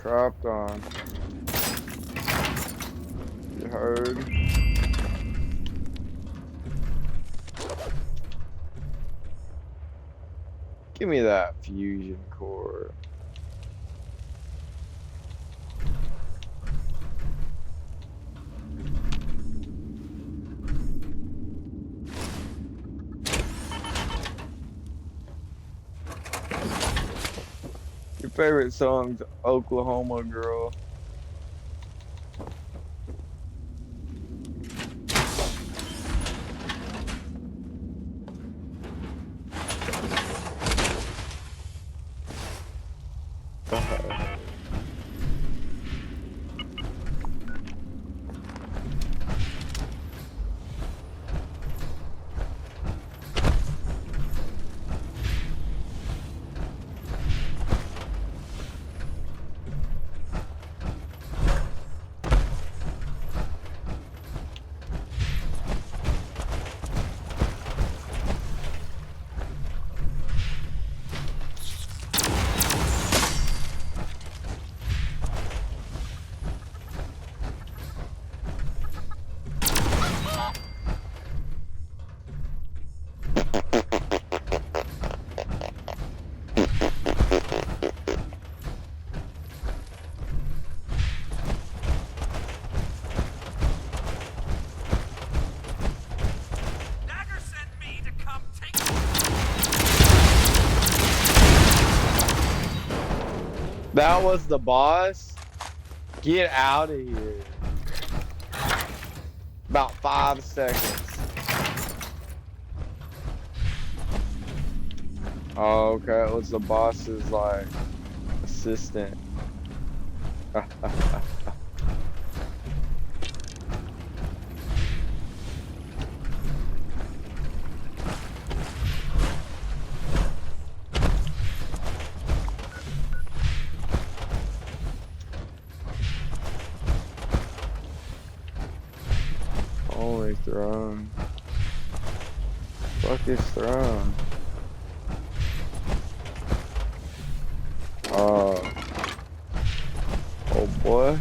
Dropped on. You heard? Give me that fusion core. Your favorite song's Oklahoma Girl. That was the boss? Get out of here. About 5 seconds. Oh, okay, it was the boss's, like, assistant. Holy throne. Fuck his throne. Oh boy.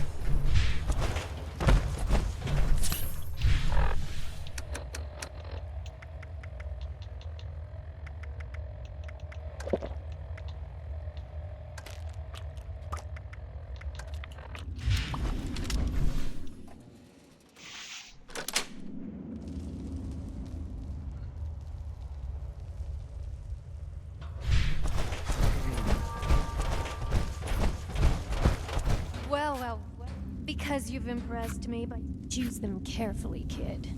Well, because you've impressed me, but choose them carefully, kid.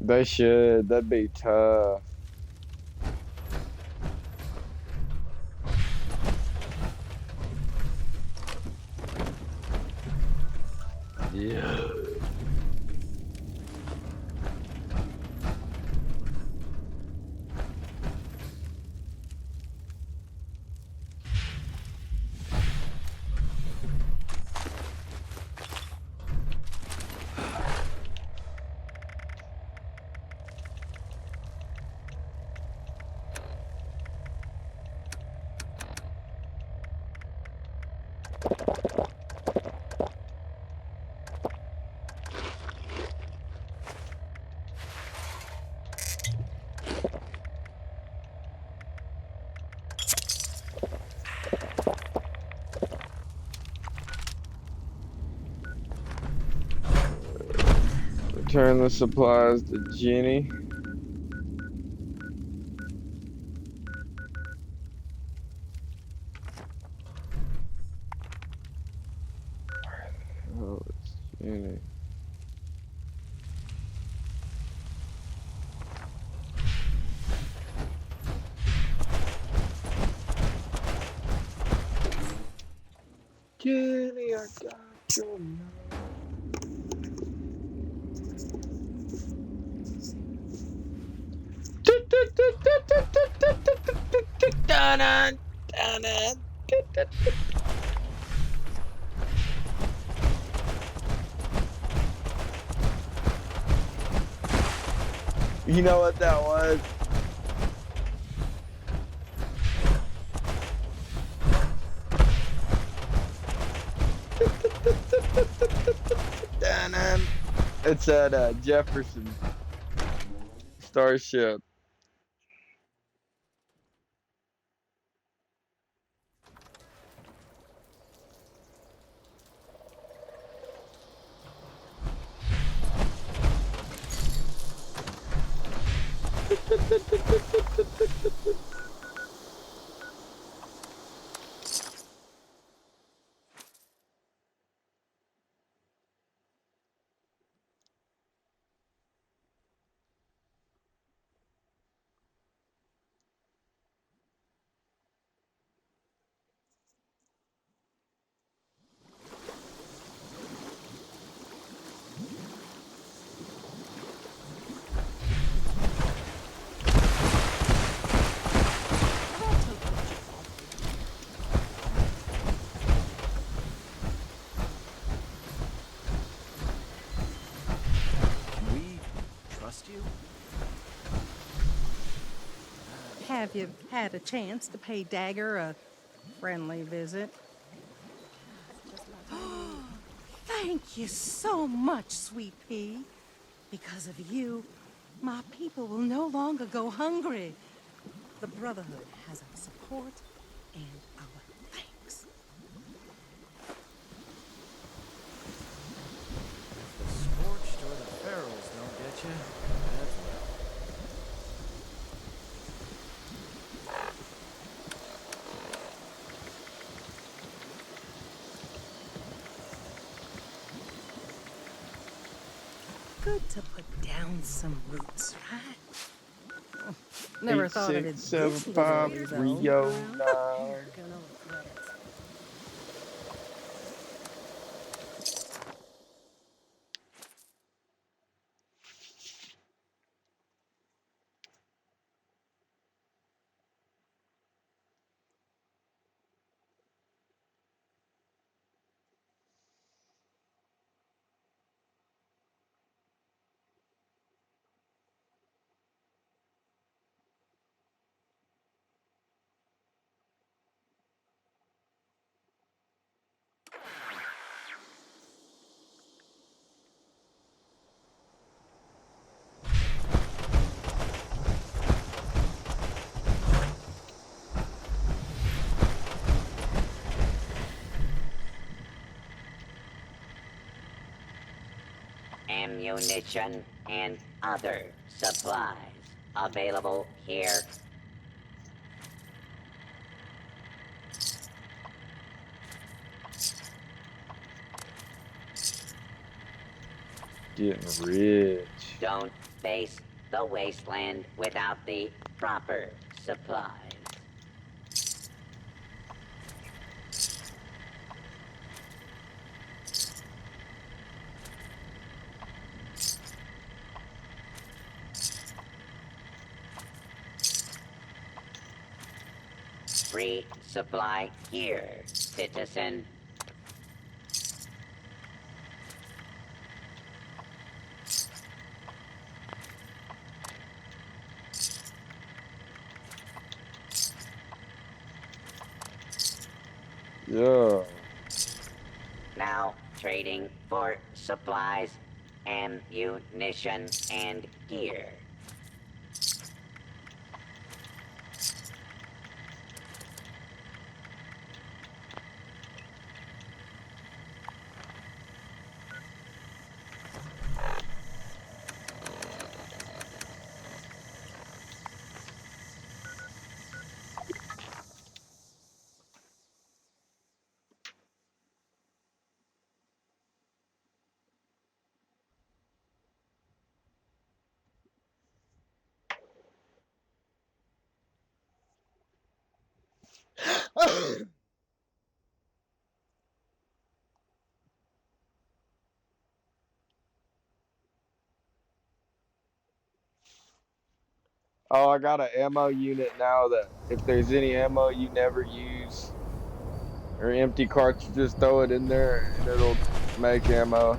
They should. That'd be tough. Yeah. Return the supplies to Jenny. Oh, it's Jenny. Jenny, I got your number. You know what that was? It's at Jefferson Starship. Have you had a chance to pay Dagger a friendly visit? Thank you so much, Sweet Pea. Because of you, my people will no longer go hungry. The Brotherhood has our support and our thanks. The scorched or the ferals don't get you. That's well. Good to put down some roots, right? Never thought of it 8, 6, this 7, 5, way, 3, though. 9. Ammunition and other supplies available here. Getting rich. Don't face the wasteland without the proper supplies. Free supply here, citizen. Yeah. Now trading for supplies, ammunition, and gear. Oh, I got an ammo unit now that if there's any ammo you never use or empty cartridges, throw it in there and it'll make ammo.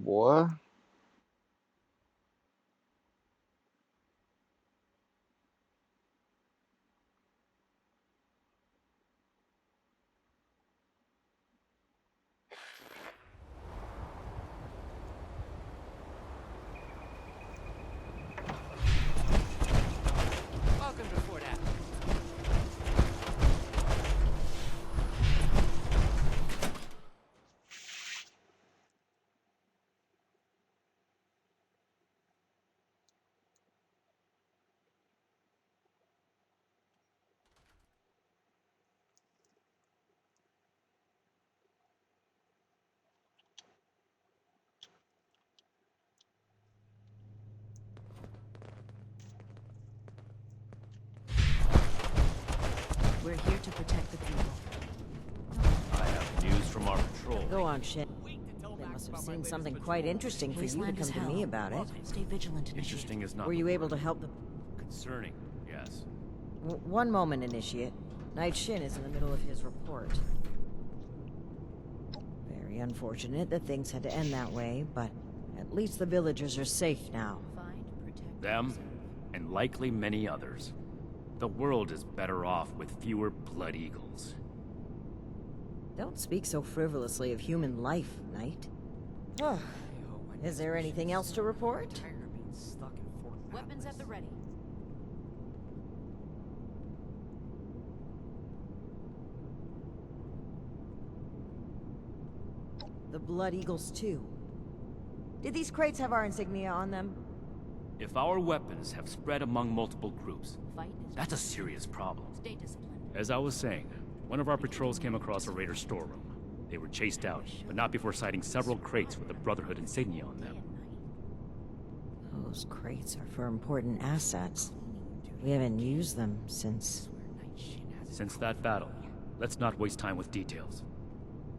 boy. Welcome to Fort Atlas. We're here to protect the people. I have news from our patrol. Go on, Shin. They must have seen something quite interesting for you to Wasteland come is to me hell. about it. Stay vigilant, Initiate. Interesting is not Were the you able word. to help the... Concerning, yes. One moment, Initiate. Knight Shin is in the middle of his report. Very unfortunate that things had to end that way, but at least the villagers are safe now. Them, and likely many others. The world is better off with fewer blood eagles. Don't speak so frivolously of human life, Knight. Is there anything else to report? Weapons at the ready. The Blood Eagles, too. Did these crates have our insignia on them? If our weapons have spread among multiple groups, that's a serious problem. Stay disciplined. As I was saying, one of our patrols came across a raider storeroom. They were chased out, but not before sighting several crates with the Brotherhood insignia on them. Those crates are for important assets. We haven't used them since... Since that battle, let's not waste time with details.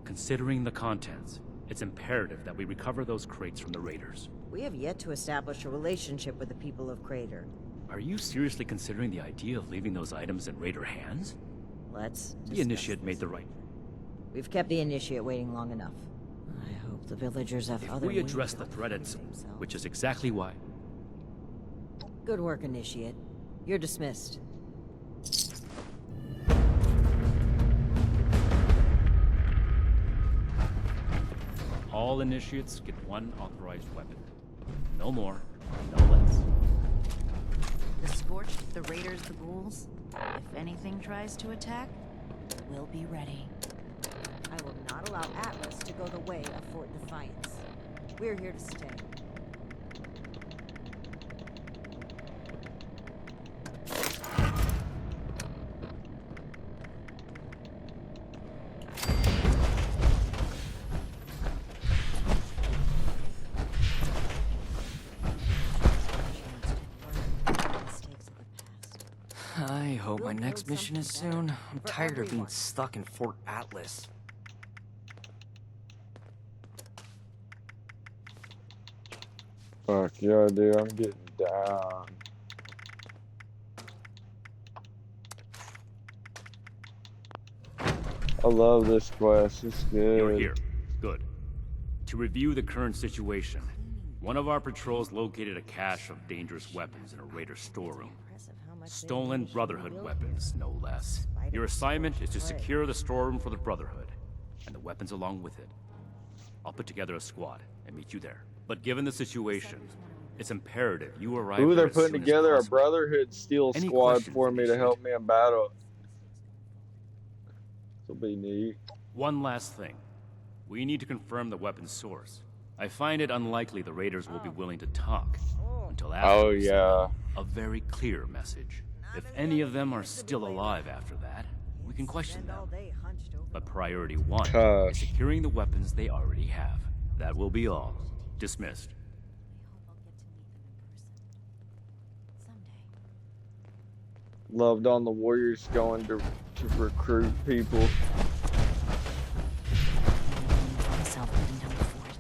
Considering the contents, it's imperative that we recover those crates from the raiders. We have yet to establish a relationship with the people of Crater. Are you seriously considering the idea of leaving those items in raider hands? Let's The Initiate made the right. We've kept the Initiate waiting long enough. I hope the villagers have If other we means address of the threat at protecting themselves. which is exactly why. Good work, Initiate. You're dismissed. All Initiates get one authorized weapon. No more, no less. The Scorched, the Raiders, the Ghouls. If anything tries to attack, we'll be ready. I will not allow Atlas to go the way of Fort Defiance. We're here to stay. I hope my next mission is soon. I'm tired of being stuck in Fort Atlas. Fuck yeah, dude, I'm getting down. I love this quest, it's good. You're here. Good. To review the current situation, one of our patrols located a cache of dangerous weapons in a raider storeroom. Stolen Brotherhood weapons, no less. Your assignment is to secure the storeroom for the Brotherhood, and the weapons along with it. I'll put together a squad and meet you there. But given the situation, it's imperative you arrive Ooh, there they're as putting soon as together a possible. Brotherhood Steel Any squad questions, for me to Initiate? help me in battle. This'll be neat. One last thing. We need to confirm the weapon's source. I find it unlikely the raiders will be willing to talk until after Oh, we send yeah. a very clear message. If any of them are still alive after that, we can question them. But priority one is securing the weapons they already have. That will be all. Dismissed. Loved on the Warriors going to recruit people. Myself heading down the fort.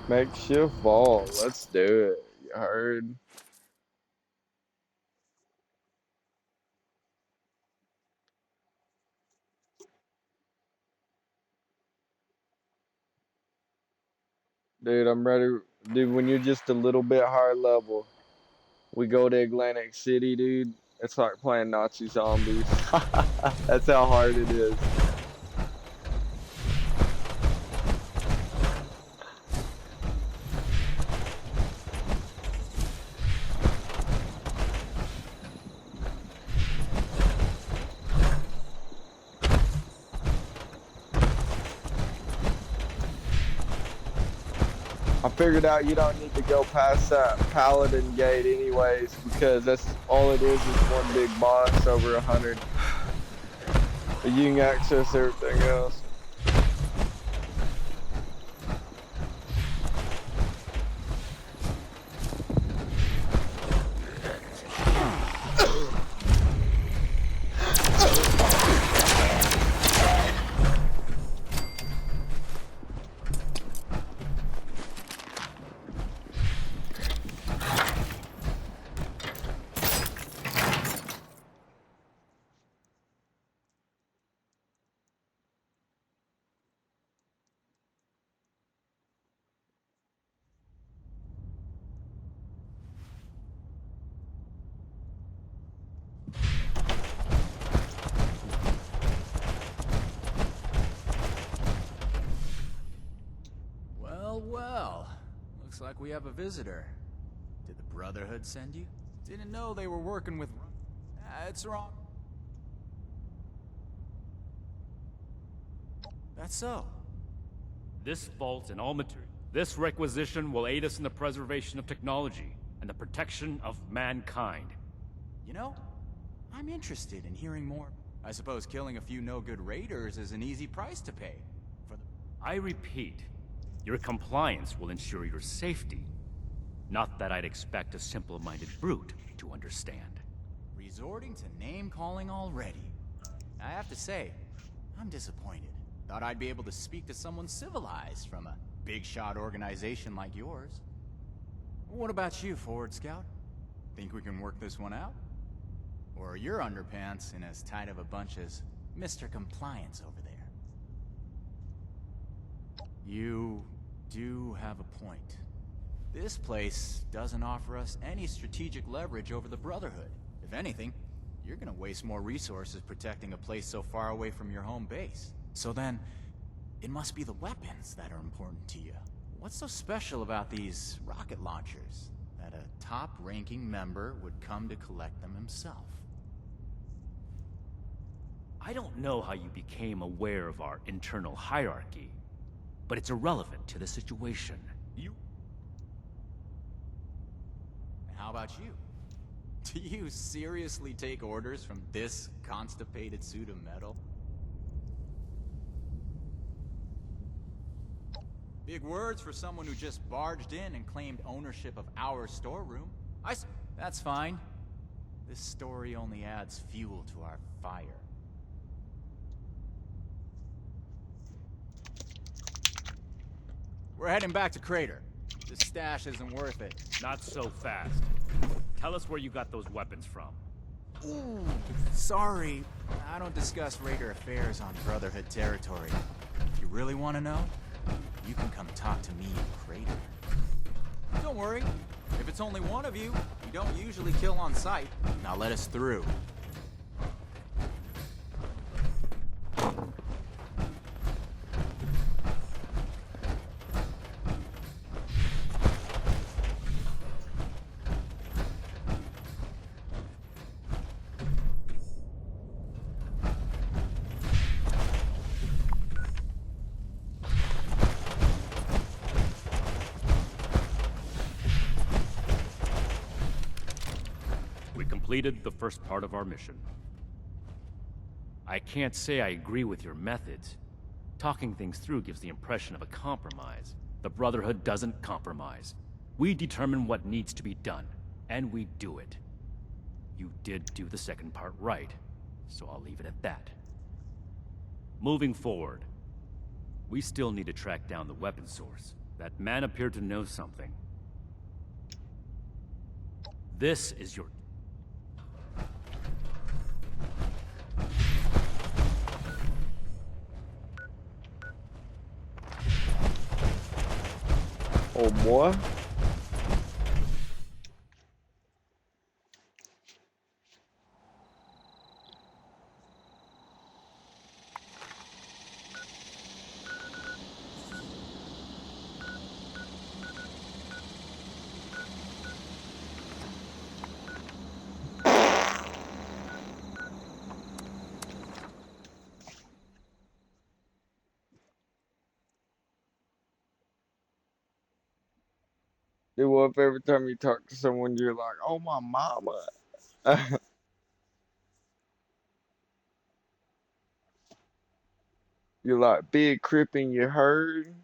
Makeshift vault. Let's do it. You heard? Dude, I'm ready. Dude, when you're just a little bit higher level, we go to Atlantic City, dude. It's like playing Nazi zombies. That's how hard it is. I figured out you don't need to go past that Paladin gate anyways, because that's all it is one big boss over 100. But you can access everything else. Well, looks like we have a visitor. Did the Brotherhood send you? Didn't know they were working with... It's wrong. That's so. This vault and all material. This requisition will aid us in the preservation of technology and the protection of mankind. You know, I'm interested in hearing more. I suppose killing a few no-good raiders is an easy price to pay. I repeat, your compliance will ensure your safety. Not that I'd expect a simple-minded brute to understand. Resorting to name-calling already. I have to say, I'm disappointed. Thought I'd be able to speak to someone civilized from a big-shot organization like yours. What about you, Forward Scout? Think we can work this one out? Or are your underpants in as tight of a bunch as Mr. Compliance over there? You do have a point. This place doesn't offer us any strategic leverage over the Brotherhood. If anything, you're gonna waste more resources protecting a place so far away from your home base. So then, it must be the weapons that are important to you. What's so special about these rocket launchers that a top-ranking member would come to collect them himself? I don't know how you became aware of our internal hierarchy, but it's irrelevant to the situation. How about you? Do you seriously take orders from this constipated suit of metal? Big words for someone who just barged in and claimed ownership of our storeroom. That's fine. This story only adds fuel to our fire. We're heading back to Crater. This stash isn't worth it. Not so fast. Tell us where you got those weapons from. Ooh, sorry. I don't discuss Raider affairs on Brotherhood territory. If you really want to know, you can come talk to me in Crater. Don't worry. If it's only one of you, we don't usually kill on sight. Now let us through. Completed the first part of our mission. I can't say I agree with your methods. Talking things through gives the impression of a compromise. The Brotherhood doesn't compromise. We determine what needs to be done, and we do it. You did do the second part right, so I'll leave it at that. Moving forward, we still need to track down the weapon source. That man appeared to know something. This is your... Oh boy. Dude, what if every time you talk to someone you're like, oh my mama? You're like big crippin', you heard?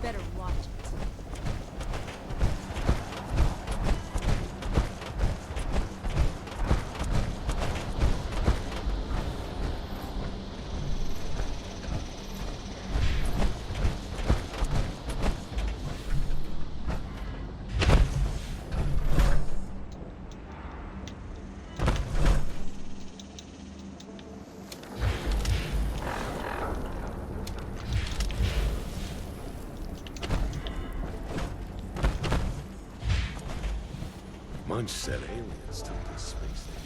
Better watch it. Munch said aliens took this space station.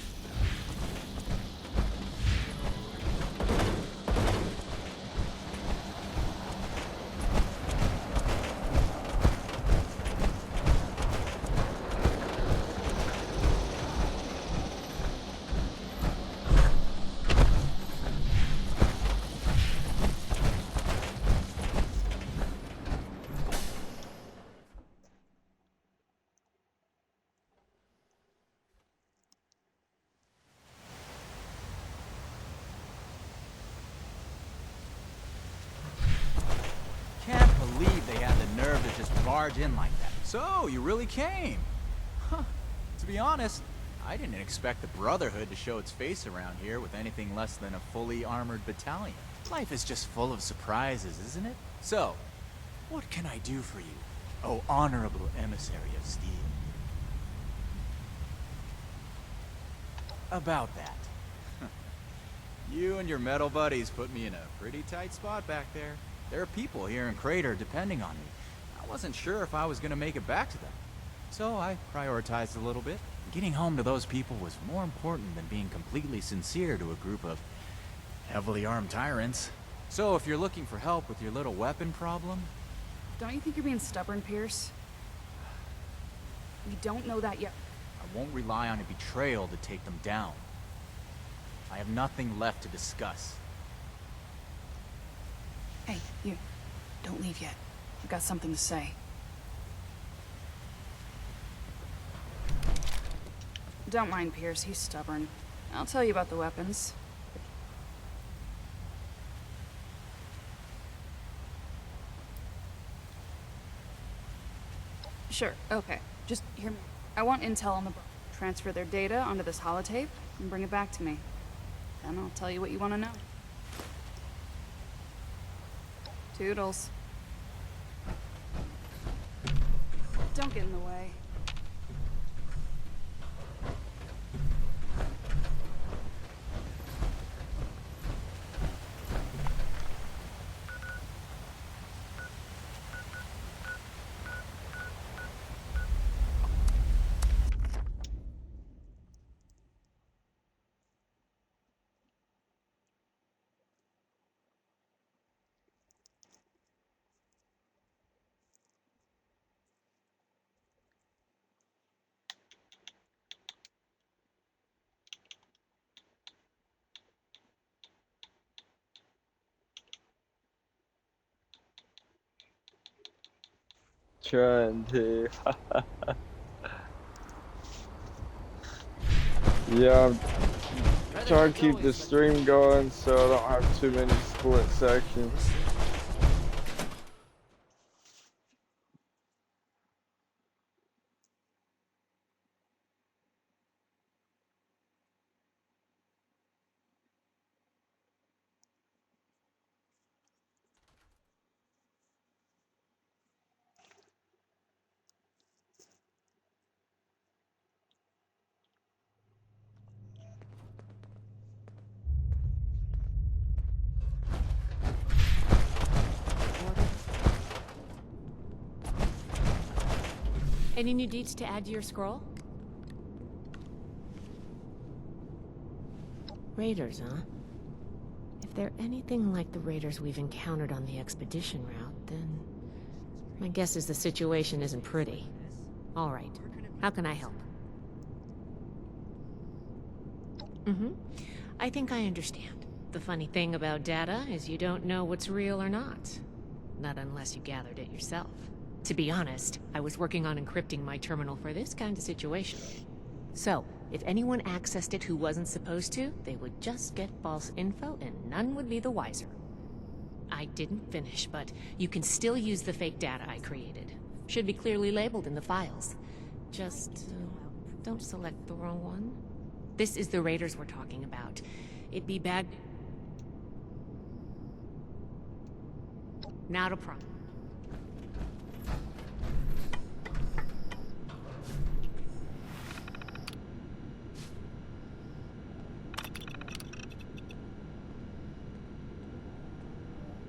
Can't believe they had the nerve to just barge in like that. So, you really came? Huh. To be honest, I didn't expect the Brotherhood to show its face around here with anything less than a fully armored battalion. Life is just full of surprises, isn't it? So, what can I do for you, oh honorable emissary of steel? About that. You and your metal buddies put me in a pretty tight spot back there. There are people here in Crater depending on me. I wasn't sure if I was gonna make it back to them. So I prioritized a little bit. Getting home to those people was more important than being completely sincere to a group of heavily armed tyrants. So if you're looking for help with your little weapon problem... Don't you think you're being stubborn, Pierce? You don't know that yet. I won't rely on a betrayal to take them down. I have nothing left to discuss. Hey, you. Don't leave yet. I've got something to say. Don't mind Pierce, he's stubborn. I'll tell you about the weapons. Sure, okay. Just hear me. I want intel on the Brotherhood. Transfer their data onto this holotape and bring it back to me. Then I'll tell you what you want to know. Toodles. Don't get in the way. Trying to. Yeah, I'm trying to keep the stream going so I don't have too many split sections. Any new deets to add to your scroll? Raiders, huh? If they're anything like the raiders we've encountered on the expedition route, then my guess is the situation isn't pretty. All right, how can I help? I think I understand. The funny thing about data is you don't know what's real or not. Not unless you gathered it yourself. To be honest, I was working on encrypting my terminal for this kind of situation. So, if anyone accessed it who wasn't supposed to, they would just get false info and none would be the wiser. I didn't finish, but you can still use the fake data I created. Should be clearly labeled in the files. Just, don't select the wrong one. This is the raiders we're talking about. It'd be bad... Not a problem.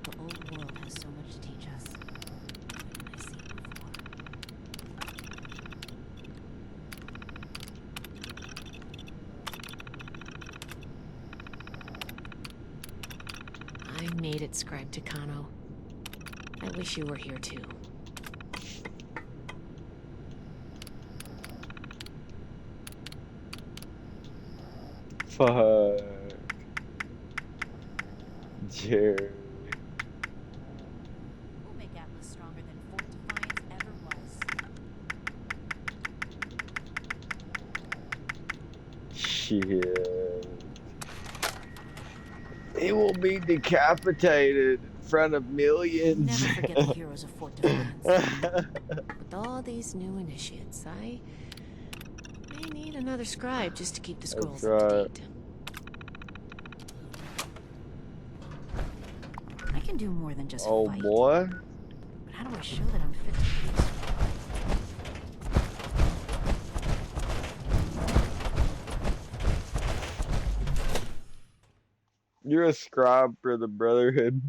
The old world has so much to teach us. I've seen it before. I made it, Scribe Takano. I wish you were here too. Fuck. Jerry. We'll make Atlas stronger than Fort Defiance ever was. Shit. He will be decapitated in front of millions. Never forget the heroes of Fort Defiance. With all these new initiates, I may need another scribe just to keep the scrolls up to date. I can do more than just Oh fight. boy. But how do I show that I'm fit to do this? You're a scribe for the Brotherhood.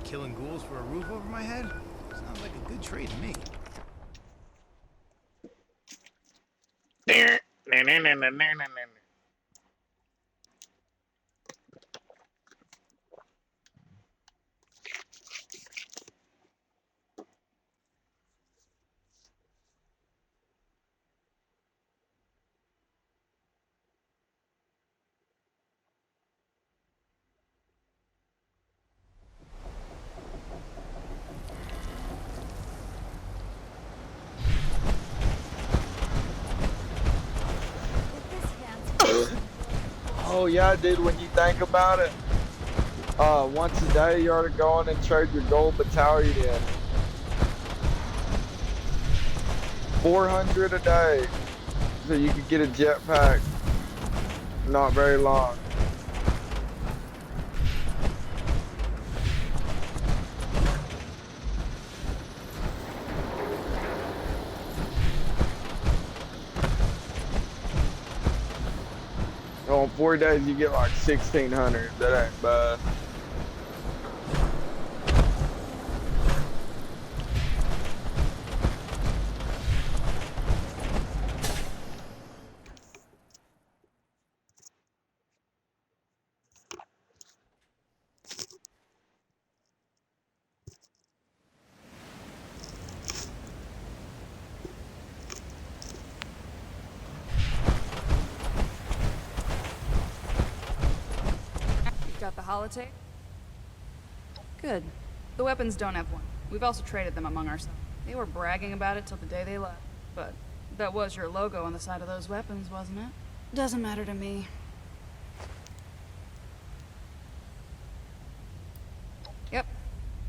Killing ghouls for a roof over my head? Sounds like a good trade to me. Oh yeah, dude, when you think about it, once a day you ought to go in and trade your gold battalion in. 400 a day, so you could get a jetpack. Not very long. On 4 days you get like 1,600. That ain't bad. Got the holotape? Good. The weapons don't have one. We've also traded them among ourselves. They were bragging about it till the day they left. But that was your logo on the side of those weapons, wasn't it? Doesn't matter to me. Yep.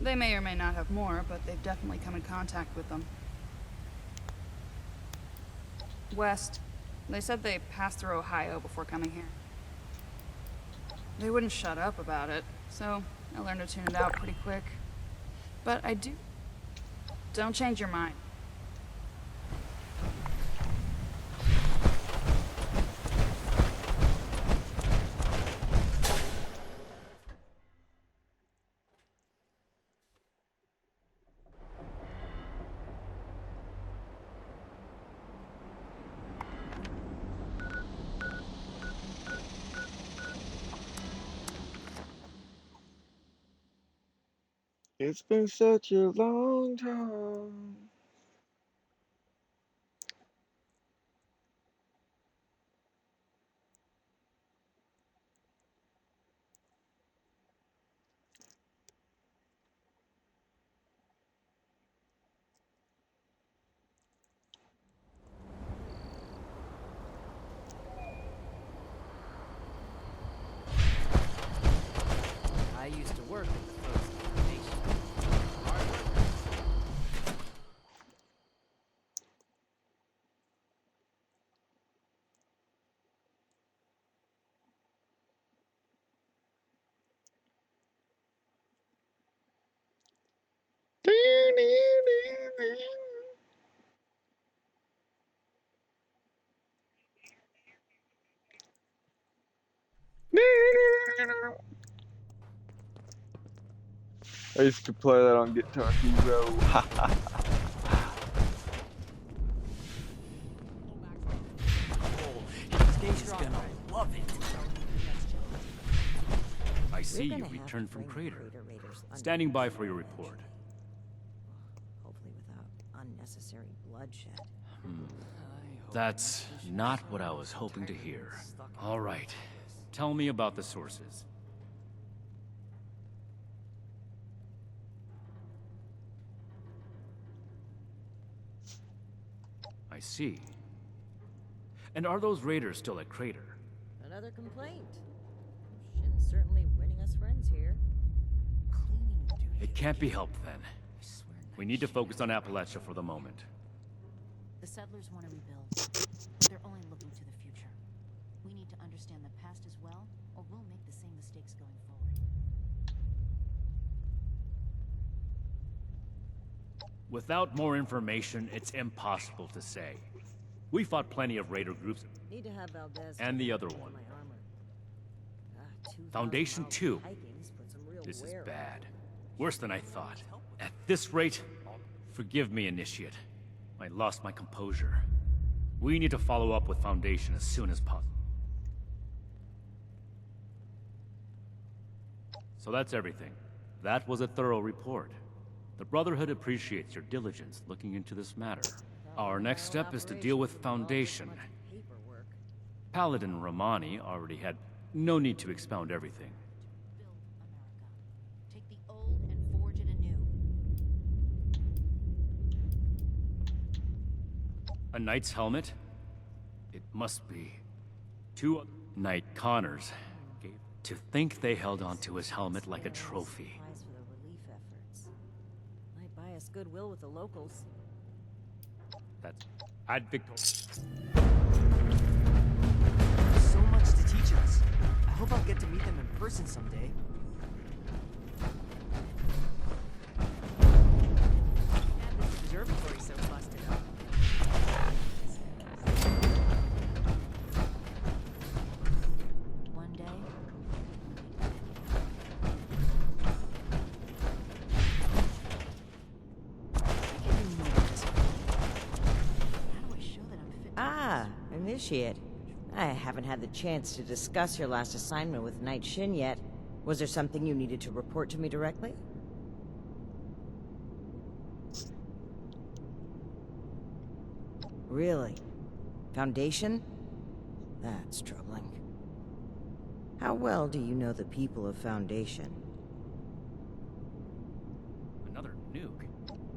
They may or may not have more, but they've definitely come in contact with them. West. They said they passed through Ohio before coming here. They wouldn't shut up about it, so I learned to tune it out pretty quick. But I do... Don't change your mind. It's been such a long time. I used to work with the folks at the nation. Hard workers. I used to play that on Guitar Hero. He's gonna love it. I see you returned from Crater. Standing by for your report. Hopefully without unnecessary bloodshed. That's not what I was hoping to hear. All right. Tell me about the sources. I see. And are those raiders still at Crater? Another complaint. Shin's certainly winning us friends here. It can't be helped then. We need to focus on Appalachia for the moment. The settlers want to rebuild, but they're only looking to the future. We need to understand the past as well, or we'll make the same mistakes going forward. Without more information, it's impossible to say. We fought plenty of raider groups, Need to have Valdez and the other one. Foundation 2. This is bad. Worse than I thought. At this rate, forgive me, Initiate. I lost my composure. We need to follow up with Foundation as soon as possible. So that's everything. That was a thorough report. The Brotherhood appreciates your diligence looking into this matter. Our next step is to deal with Foundation. Paladin Romani already had no need to expound everything. Take the old and forge it anew. A knight's helmet? It must be. 2 Knight Connors. To think they held onto his helmet like a trophy. Supplies for the relief efforts. Might buy us goodwill with the locals. That's ad Victor. So much to teach us. I hope I'll get to meet them in person someday. And this observatory's so busted up. One day, Ah, Initiate. I haven't had the chance to discuss your last assignment with Knight Shin yet. Was there something you needed to report to me directly? Really? Foundation? That's troubling. How well do you know the people of Foundation? Another nuke.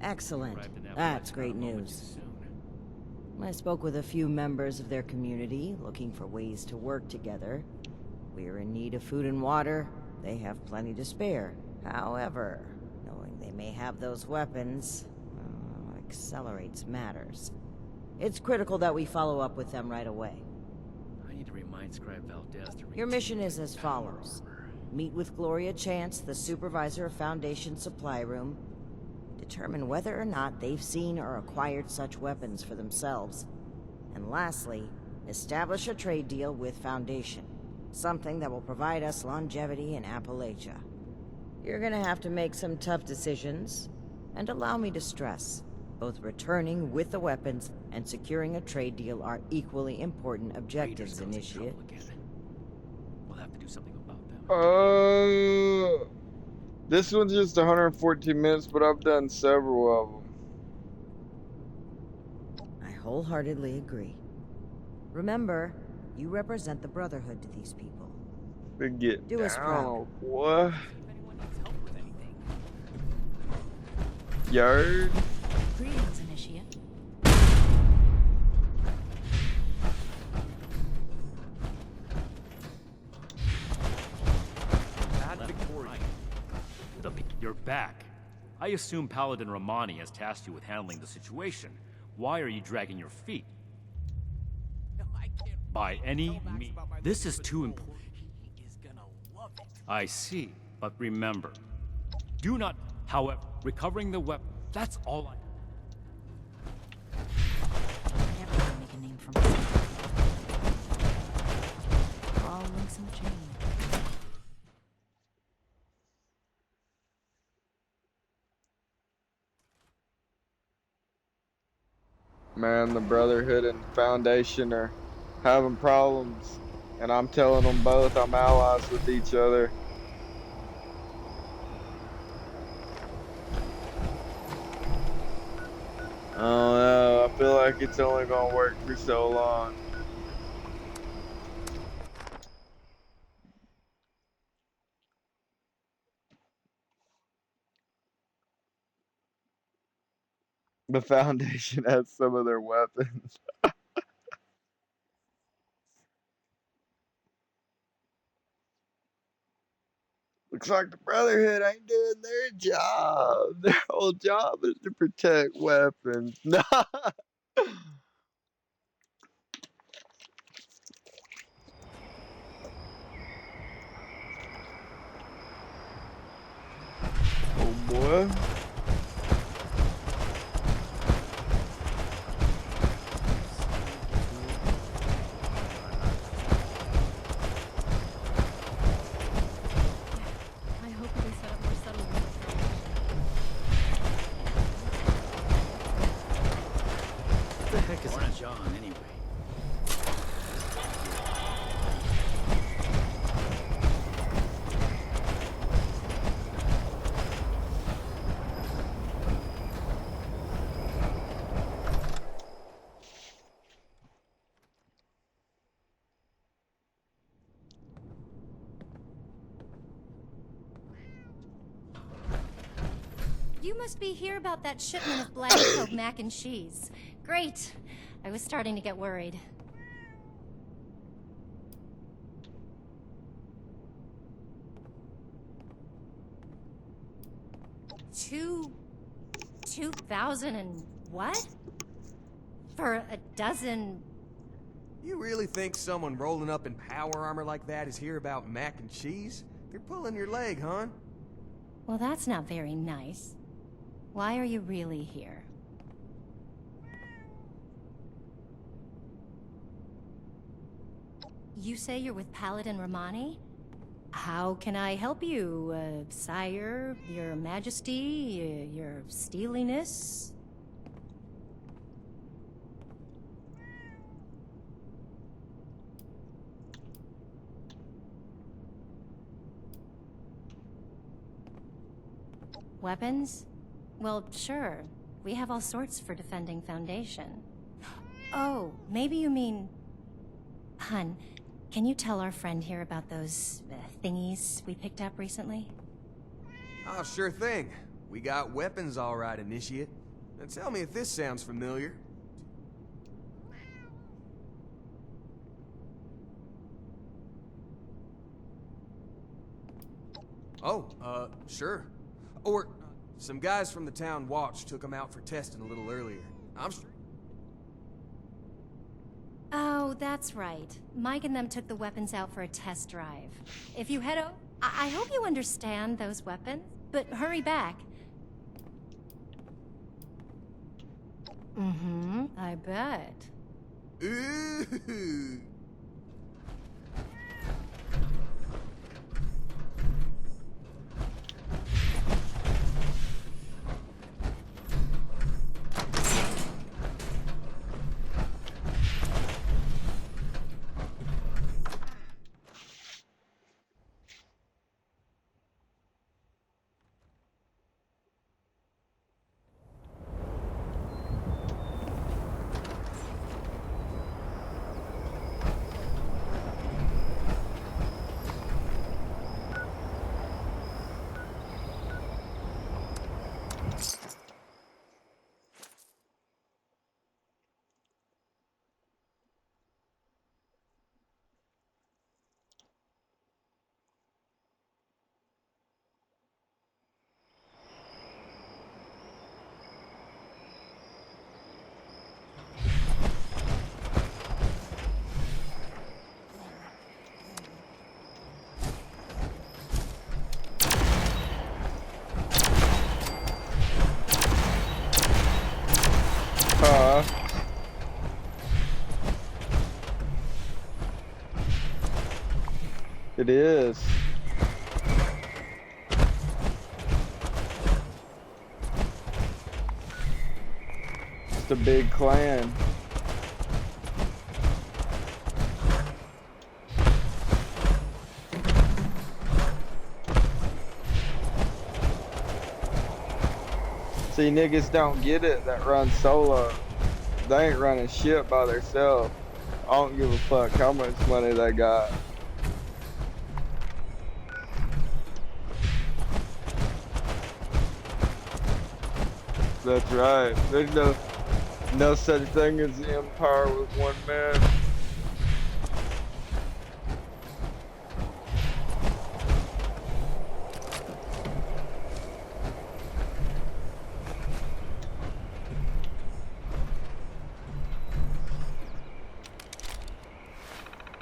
Excellent. That's great news. I spoke with a few members of their community, looking for ways to work together. We're in need of food and water. They have plenty to spare. However, knowing they may have those weapons, accelerates matters. It's critical that we follow up with them right away. I need to remind Scribe Valdez to Your mission is as follows. Meet with Gloria Chance, the supervisor of Foundation Supply Room. Determine whether or not they've seen or acquired such weapons for themselves. And lastly, establish a trade deal with Foundation. Something that will provide us longevity in Appalachia. You're gonna have to make some tough decisions, and allow me to stress, both returning with the weapons and securing a trade deal are equally important objectives, Initiate. We'll have to do something about them. This one's just 114 minutes, but I've done several of them. I wholeheartedly agree. Remember, you represent the Brotherhood to these people. We get Do us proud. What? Yard. Greetings, Initiate. You're back. I assume Paladin Romani has tasked you with handling the situation. Why are you dragging your feet? By any means. This is too important. I see, but remember, do not, however, recovering the weapon, that's all I... Never gonna make a name for myself. All links in the chain. Man, the Brotherhood and Foundation are having problems, and I'm telling them both I'm allies with each other. I don't know, I feel like it's only gonna work for so long. The Foundation has some of their weapons. Looks like the Brotherhood ain't doing their job. Their whole job is to protect weapons. Nah. Oh boy. John, anyway. You must be here about that shipment of black coke mac and cheese. Great. I was starting to get worried. Two... 2,000 and what? For a dozen... You really think someone rolling up in power armor like that is here about mac and cheese? They're pulling your leg, hon. Well, that's not very nice. Why are you really here? You say you're with Paladin Romani? How can I help you, Sire, Your Majesty, Your Steeliness? Weapons? Well, sure. We have all sorts for defending Foundation. Oh, maybe you mean... Hun, can you tell our friend here about those thingies we picked up recently? Oh, sure thing. We got weapons all right, Initiate. Now tell me if this sounds familiar. Oh, sure. Or, some guys from the town watch took them out for testing a little earlier. I'm sure. Oh, that's right. Mike and them took the weapons out for a test drive. If you head I hope you understand those weapons, but hurry back. Mm-hmm, I bet. Ooh. It is. It's a big clan. See, niggas don't get it that run solo. They ain't running shit by themselves. I don't give a fuck how much money they got. That's right. There's no such thing as the empire with one man.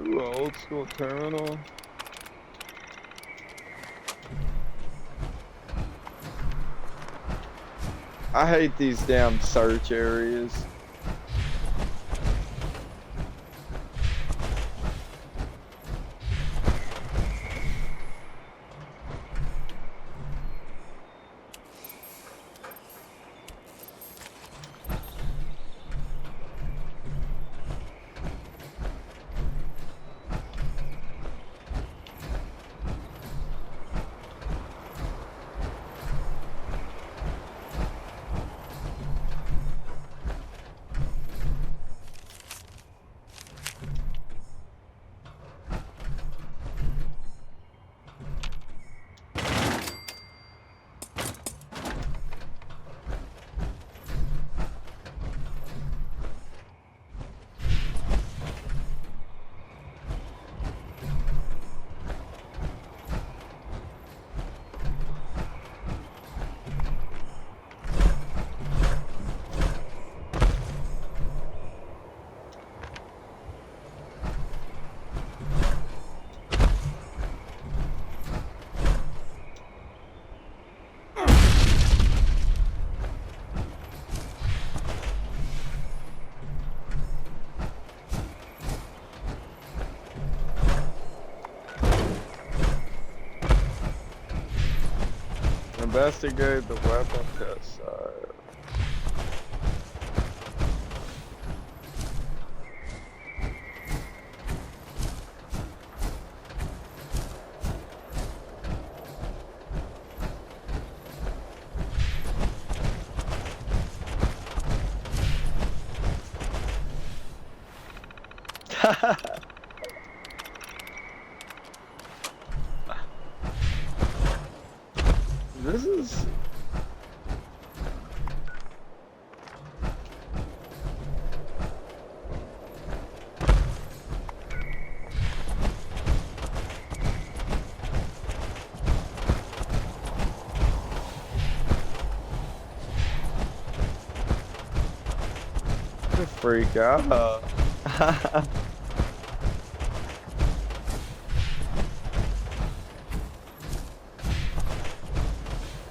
Ooh, an old school terminal. I hate these damn search areas. Investigate the weapon test site. This is... freak out.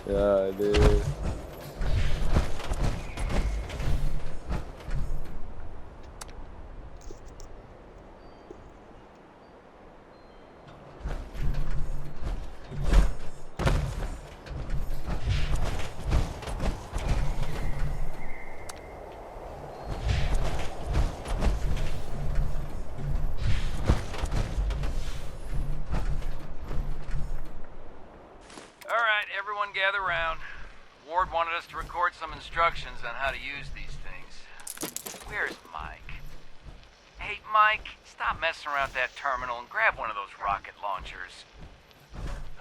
Yeah, dude. Gather round. Ward wanted us to record some instructions on how to use these things. Where's Mike? Hey, Mike, stop messing around that terminal and grab one of those rocket launchers.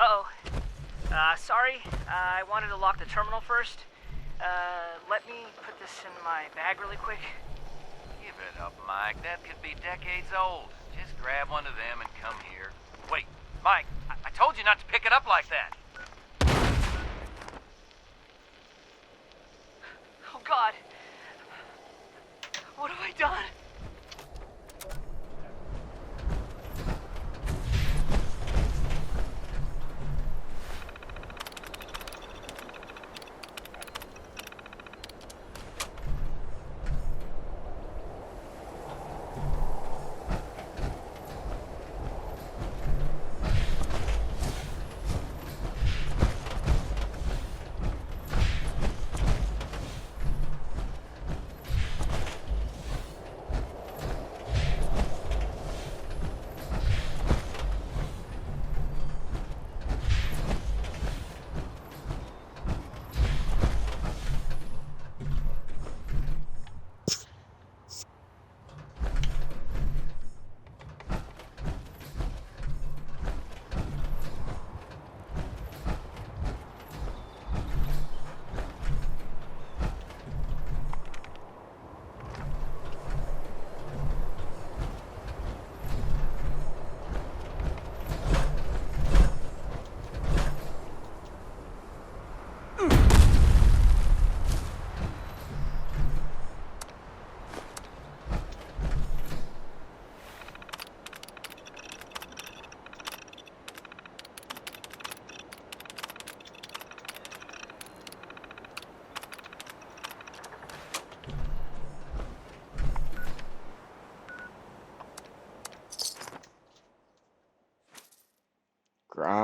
Uh-oh. Sorry. I wanted to lock the terminal first. Let me put this in my bag really quick. Give it up, Mike. That could be decades old. Just grab one of them and come here. Wait, Mike, I told you not to pick it up like that. God. What have I done?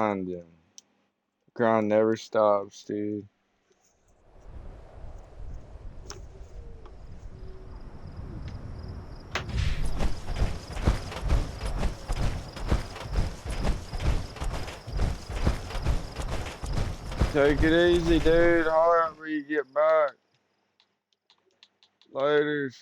grinding. The grind never stops, dude. Take it easy, dude. Holler out when you get back. Laters.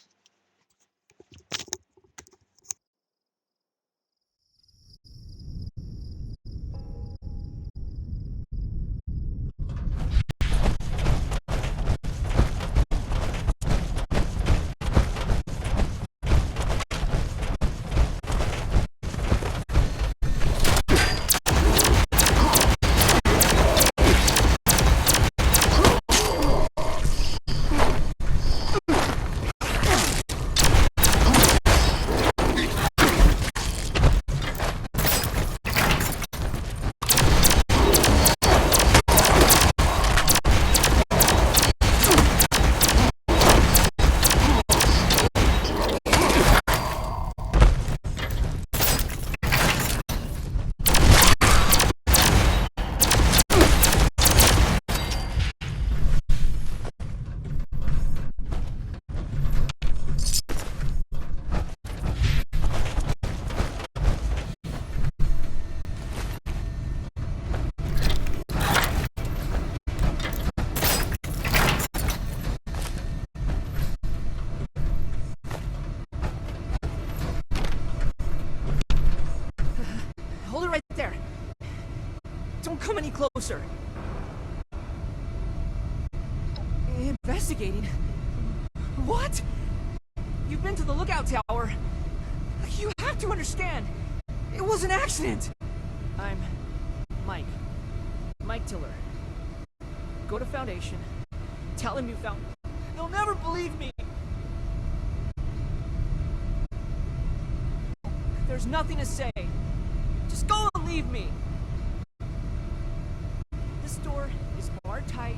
Don't come any closer. Investigating? What? You've been to the lookout tower. You have to understand. It was an accident. I'm Mike. Mike Tiller. Go to Foundation. Tell him you found... They'll never believe me. There's nothing to say. Just go and leave me. This door is barred tight.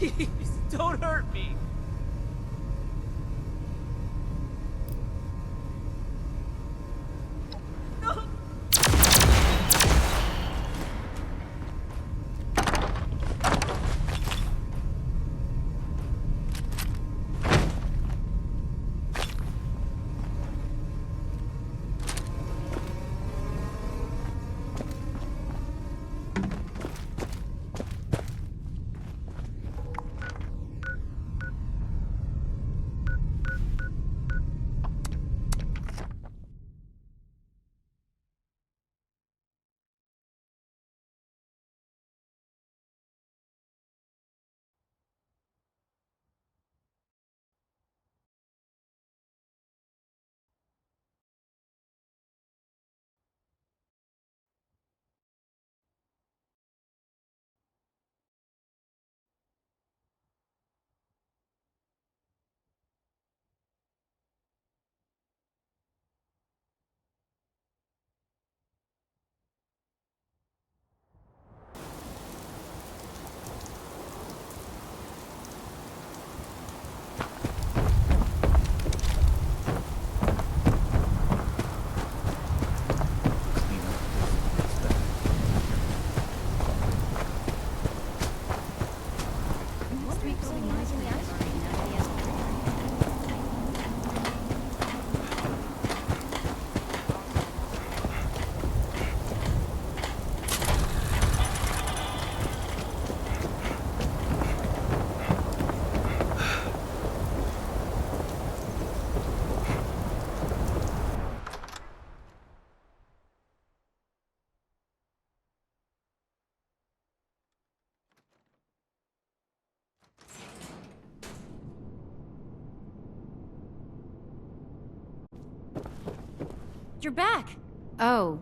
Please, don't hurt me. No. You're back. Oh.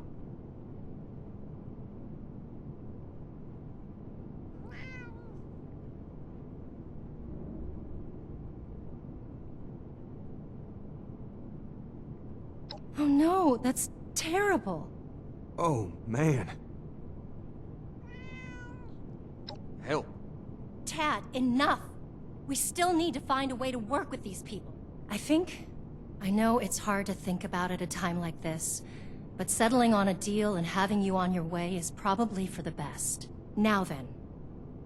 Oh no, that's terrible. Oh, man. Help. Tad, enough. We still need to find a way to work with these people. I know it's hard to think about at a time like this, but settling on a deal and having you on your way is probably for the best. Now then,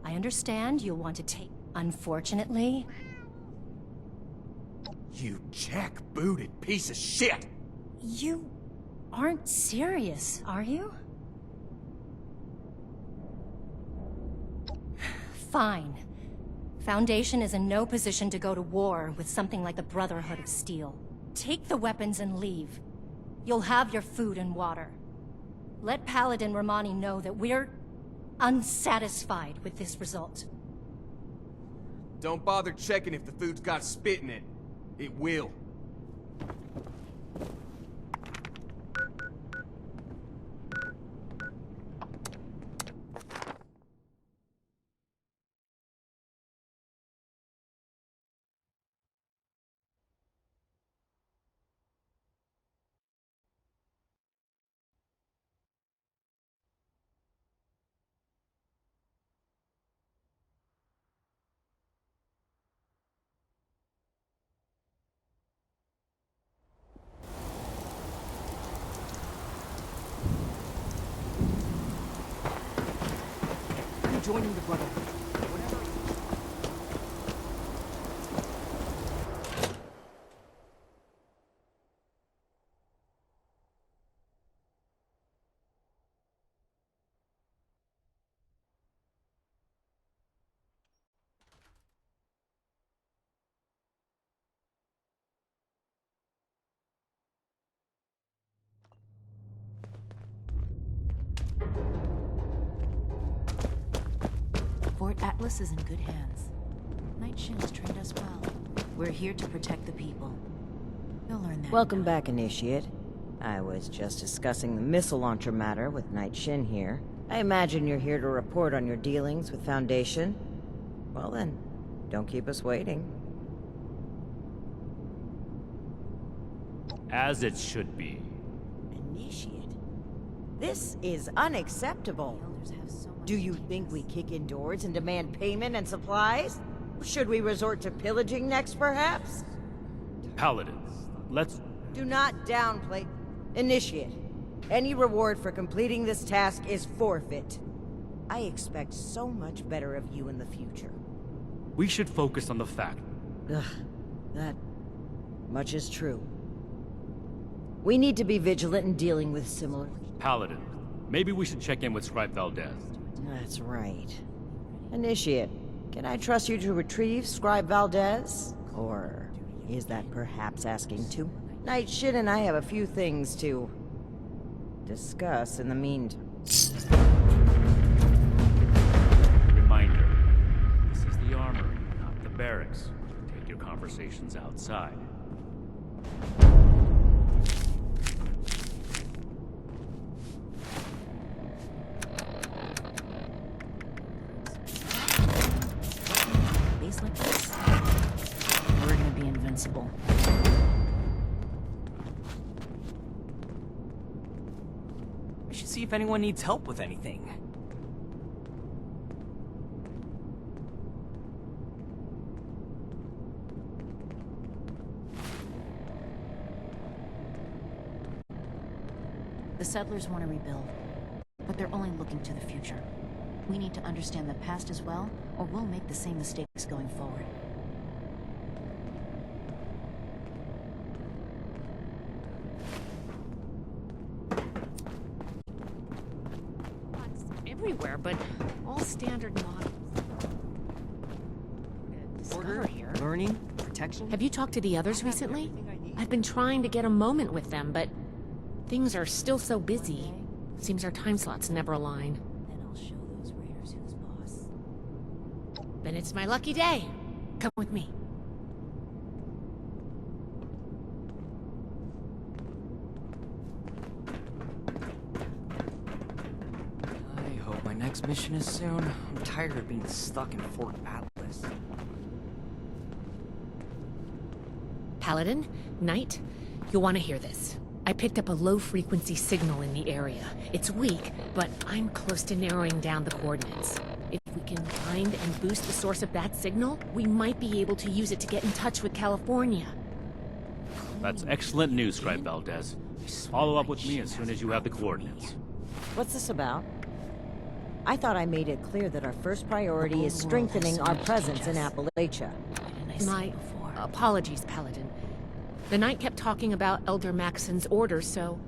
I understand you'll want to take... Unfortunately... You jackbooted piece of shit! You aren't serious, are you? Fine. Foundation is in no position to go to war with something like the Brotherhood of Steel. Take the weapons and leave. You'll have your food and water. Let Paladin Romani know that we're unsatisfied with this result. Don't bother checking if the food's got spit in it. It will. Joining the Brotherhood. Fort Atlas is in good hands. Night Shin's trained us well. We're here to protect the people. They'll learn that. Welcome back, Initiate. I was just discussing the missile launcher matter with Night Shin here. I imagine you're here to report on your dealings with Foundation. Well then, don't keep us waiting. As it should be. Initiate? This is unacceptable. The elders have so Do you think we kick in doors and demand payment and supplies? Should we resort to pillaging next, perhaps? Paladin, let's... Do not downplay. Initiate. Any reward for completing this task is forfeit. I expect so much better of you in the future. We should focus on the fact. Ugh, that much is true. We need to be vigilant in dealing with similar... Paladin, maybe we should check in with Scribe Valdez. That's right. Initiate, can I trust you to retrieve Scribe Valdez? Or is that perhaps asking too much? Night Shin and I have a few things to discuss in the meantime. Reminder, this is the armory, not the barracks. Take your conversations outside. Days like this, we're gonna be invincible. I should see if anyone needs help with anything. The settlers want to rebuild, but they're only looking to the future. We need to understand the past as well, or we'll make the same mistakes going forward. Everywhere, but all standard models. Order, learning, protection. Have you talked to the others recently? I've been trying to get a moment with them, but things are still so busy. Seems our time slots never align. Then I'll show those raiders who's boss. Then it's my lucky day. Come with me. I hope my next mission is soon. I'm tired of being stuck in Fort Atlas. Paladin, Knight, you'll want to hear this. I picked up a low-frequency signal in the area. It's weak, but I'm close to narrowing down the coordinates. If we can find and boost the source of that signal, we might be able to use it to get in touch with California. That's excellent news, Scribe Valdez. Follow up with me as soon as you have the coordinates. What's this about? I thought I made it clear that our first priority is strengthening our presence in Appalachia. My apologies, Paladin. The Knight kept talking about Elder Maxon's orders, so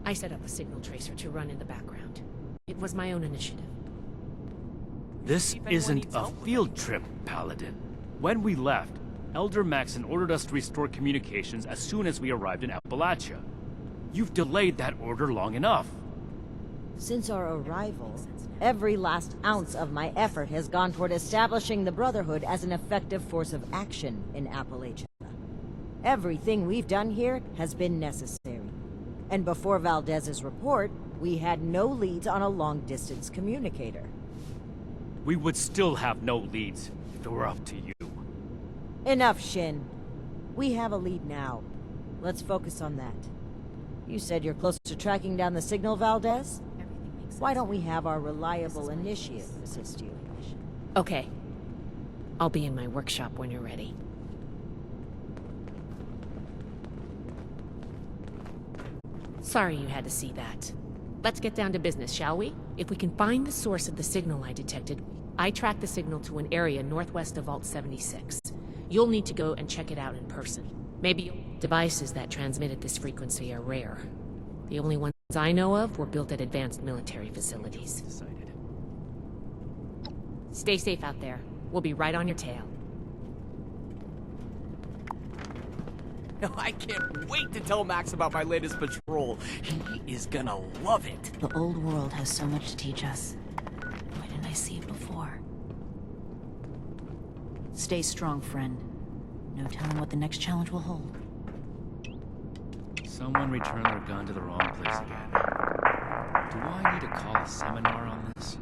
I set up a signal tracer to run in the background. It was my own initiative. This isn't a field trip, Paladin. When we left, Elder Maxon ordered us to restore communications as soon as we arrived in Appalachia. You've delayed that order long enough. Since our arrival, every last ounce of my effort has gone toward establishing the Brotherhood as an effective force of action in Appalachia. Everything we've done here has been necessary. And before Valdez's report, we had no leads on a long-distance communicator. We would still have no leads if it were up to you. Enough, Shin. We have a lead now. Let's focus on that. You said you're close to tracking down the signal, Valdez? Why don't we have our reliable initiate assist you? Okay. I'll be in my workshop when you're ready. Sorry you had to see that. Let's get down to business, shall we? If we can find the source of the signal I detected, I tracked the signal to an area northwest of Vault 76. You'll need to go and check it out in person. Maybe devices that transmitted this frequency are rare. The only ones I know of were built at advanced military facilities. Stay safe out there. We'll be right on your tail. I can't wait to tell Max about my latest patrol. He is gonna love it. The old world has so much to teach us. Why didn't I see it before? Stay strong, friend. No telling what the next challenge will hold. Someone returned their gun to the wrong place again. Do I need to call a seminar on this?